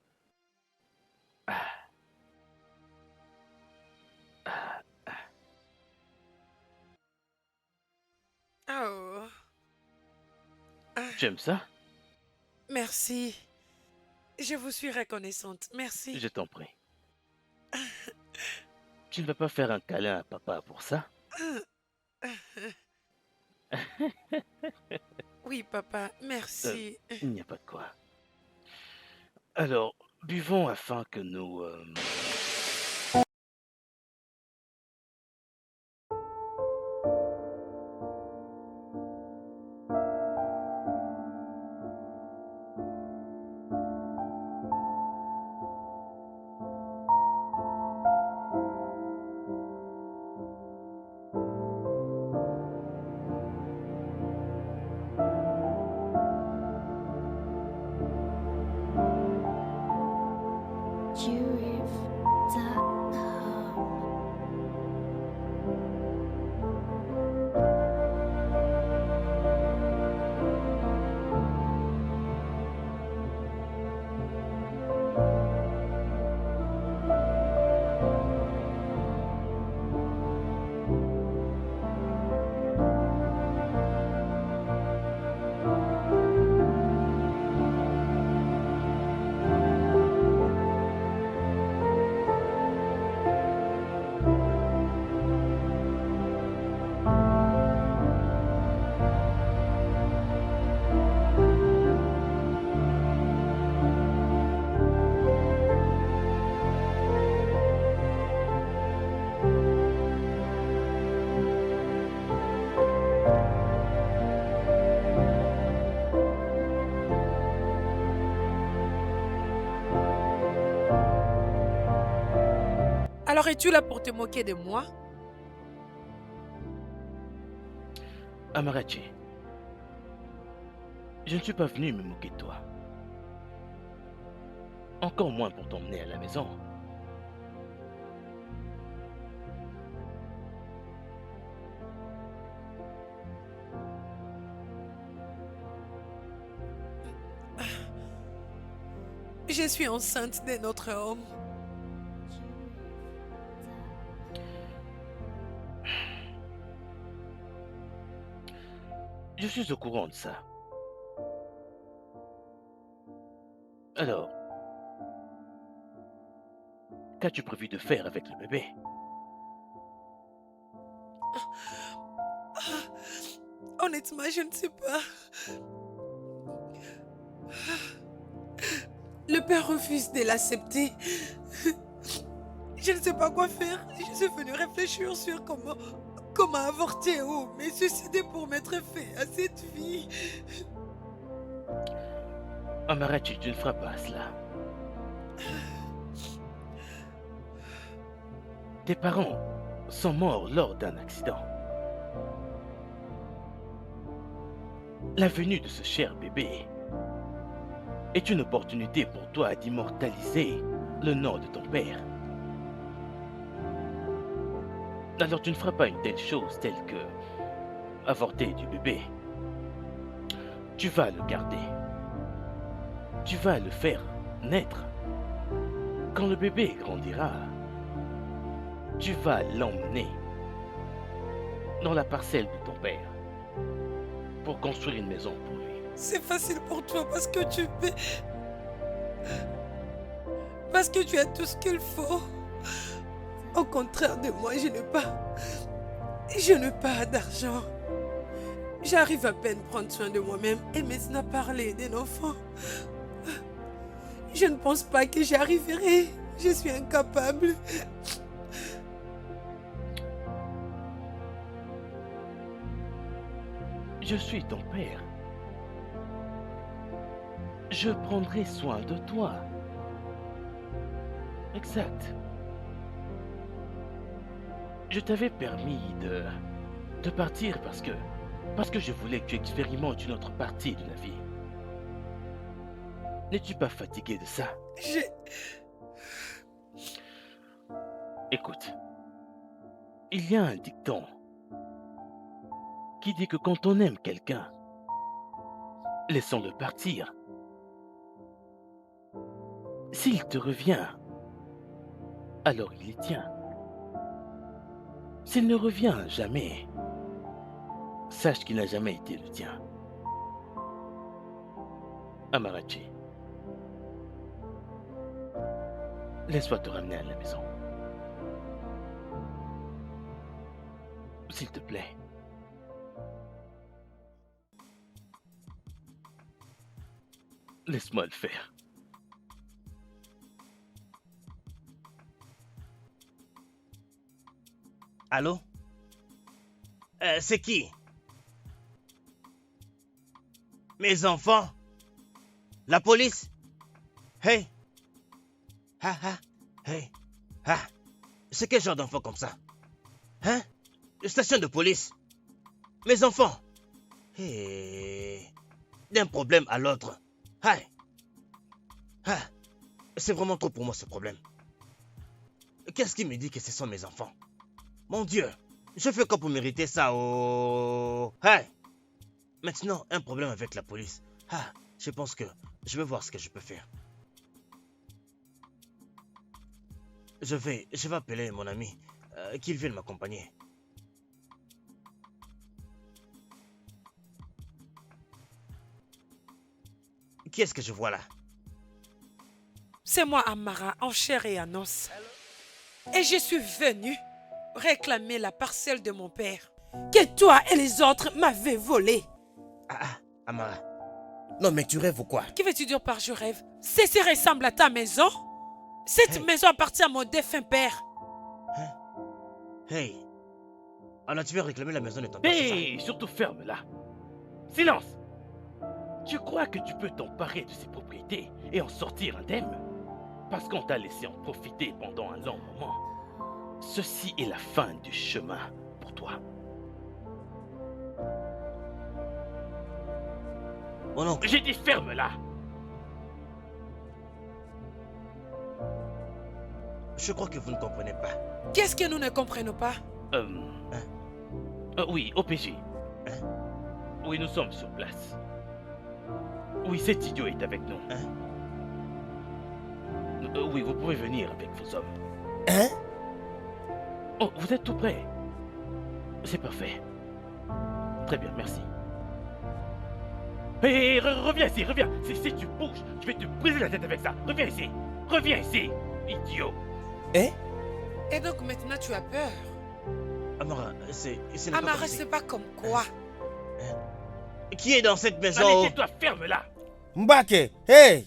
Oh. Tu aimes ça? Merci. Je vous suis reconnaissante. Merci. Je t'en prie. Tu ne vas pas faire un câlin à papa pour ça? Oui, papa, merci. Il n'y a pas de quoi. Alors, buvons afin que nous... Alors es-tu là pour te moquer de moi? Amarachi, je ne suis pas venu me moquer de toi. Encore moins pour t'emmener à la maison. Je suis enceinte de notre homme. Je suis au courant de ça. Alors, qu'as-tu prévu de faire avec le bébé? Honnêtement, je ne sais pas. Le père refuse de l'accepter. Je ne sais pas quoi faire. Je suis venu réfléchir sur comment avorter ou me suicider pour mettre fin à cette vie. Amarachi, tu ne feras pas cela. Tes parents sont morts lors d'un accident. La venue de ce cher bébé est une opportunité pour toi d'immortaliser le nom de ton père. Alors tu ne feras pas une telle chose telle que avorter du bébé. Tu vas le garder. Tu vas le faire naître. Quand le bébé grandira, tu vas l'emmener dans la parcelle de ton père pour construire une maison pour lui. C'est facile pour toi parce que tu peux... Parce que tu as tout ce qu'il faut. Au contraire de moi, je n'ai pas d'argent. J'arrive à peine à prendre soin de moi-même et maintenant parler d'un enfant. Je ne pense pas que j'y arriverai. Je suis incapable. Je suis ton père. Je prendrai soin de toi. Exact. Je t'avais permis de partir parce que je voulais que tu expérimentes une autre partie de la vie. N'es-tu pas fatigué de ça? Écoute, il y a un dicton qui dit que quand on aime quelqu'un, laissons-le partir. S'il te revient, alors il y tient. S'il ne revient jamais, sache qu'il n'a jamais été le tien. Amarachi, laisse-moi te ramener à la maison. S'il te plaît. Laisse-moi le faire. Allô? C'est qui? Mes enfants? La police? Hey! Hey! C'est quel genre d'enfant comme ça? Hein? Station de police? Mes enfants? Hey! D'un problème à l'autre. C'est vraiment trop pour moi ce problème. Qu'est-ce qui me dit que ce sont mes enfants? Mon Dieu, je fais quoi pour mériter ça? Oh, hey! Maintenant, un problème avec la police. Ah, je pense que je vais voir ce que je peux faire. Je vais appeler mon ami, qu'il vienne m'accompagner. Qui est-ce que je vois là? C'est moi, Amara, en chair et en os. Et je suis venue réclamer la parcelle de mon père que toi et les autres m'avez volée. Ah, Amara. Non, mais tu rêves ou quoi? Que veux-tu dire par je rêve? Ceci ressemble à ta maison? Cette maison appartient à mon défunt père. Hein? Hey. Alors tu veux réclamer la maison de ton père? Hé, surtout ferme-la. Silence. Tu crois que tu peux t'emparer de ses propriétés et en sortir indemne? Parce qu'on t'a laissé en profiter pendant un long moment. Ceci est la fin du chemin pour toi. Mon oncle. J'ai dit ferme-la. Je crois que vous ne comprenez pas. Qu'est-ce que nous ne comprenons pas? Oui, OPJ. Oui, nous sommes sur place. Oui, cet idiot est avec nous. Oui, vous pouvez venir avec vos hommes. Hein? Oh, vous êtes tout prêt. C'est parfait. Très bien, merci. Hé, reviens ici, reviens. Si tu bouges, je vais te briser la tête avec ça. Reviens ici. Reviens ici, idiot. Hein? Et donc maintenant tu as peur? Amara, c'est... Amara, c'est pas comme quoi? Qui est dans cette maison? Allez, tais-toi, ferme-la. Mbake, hey!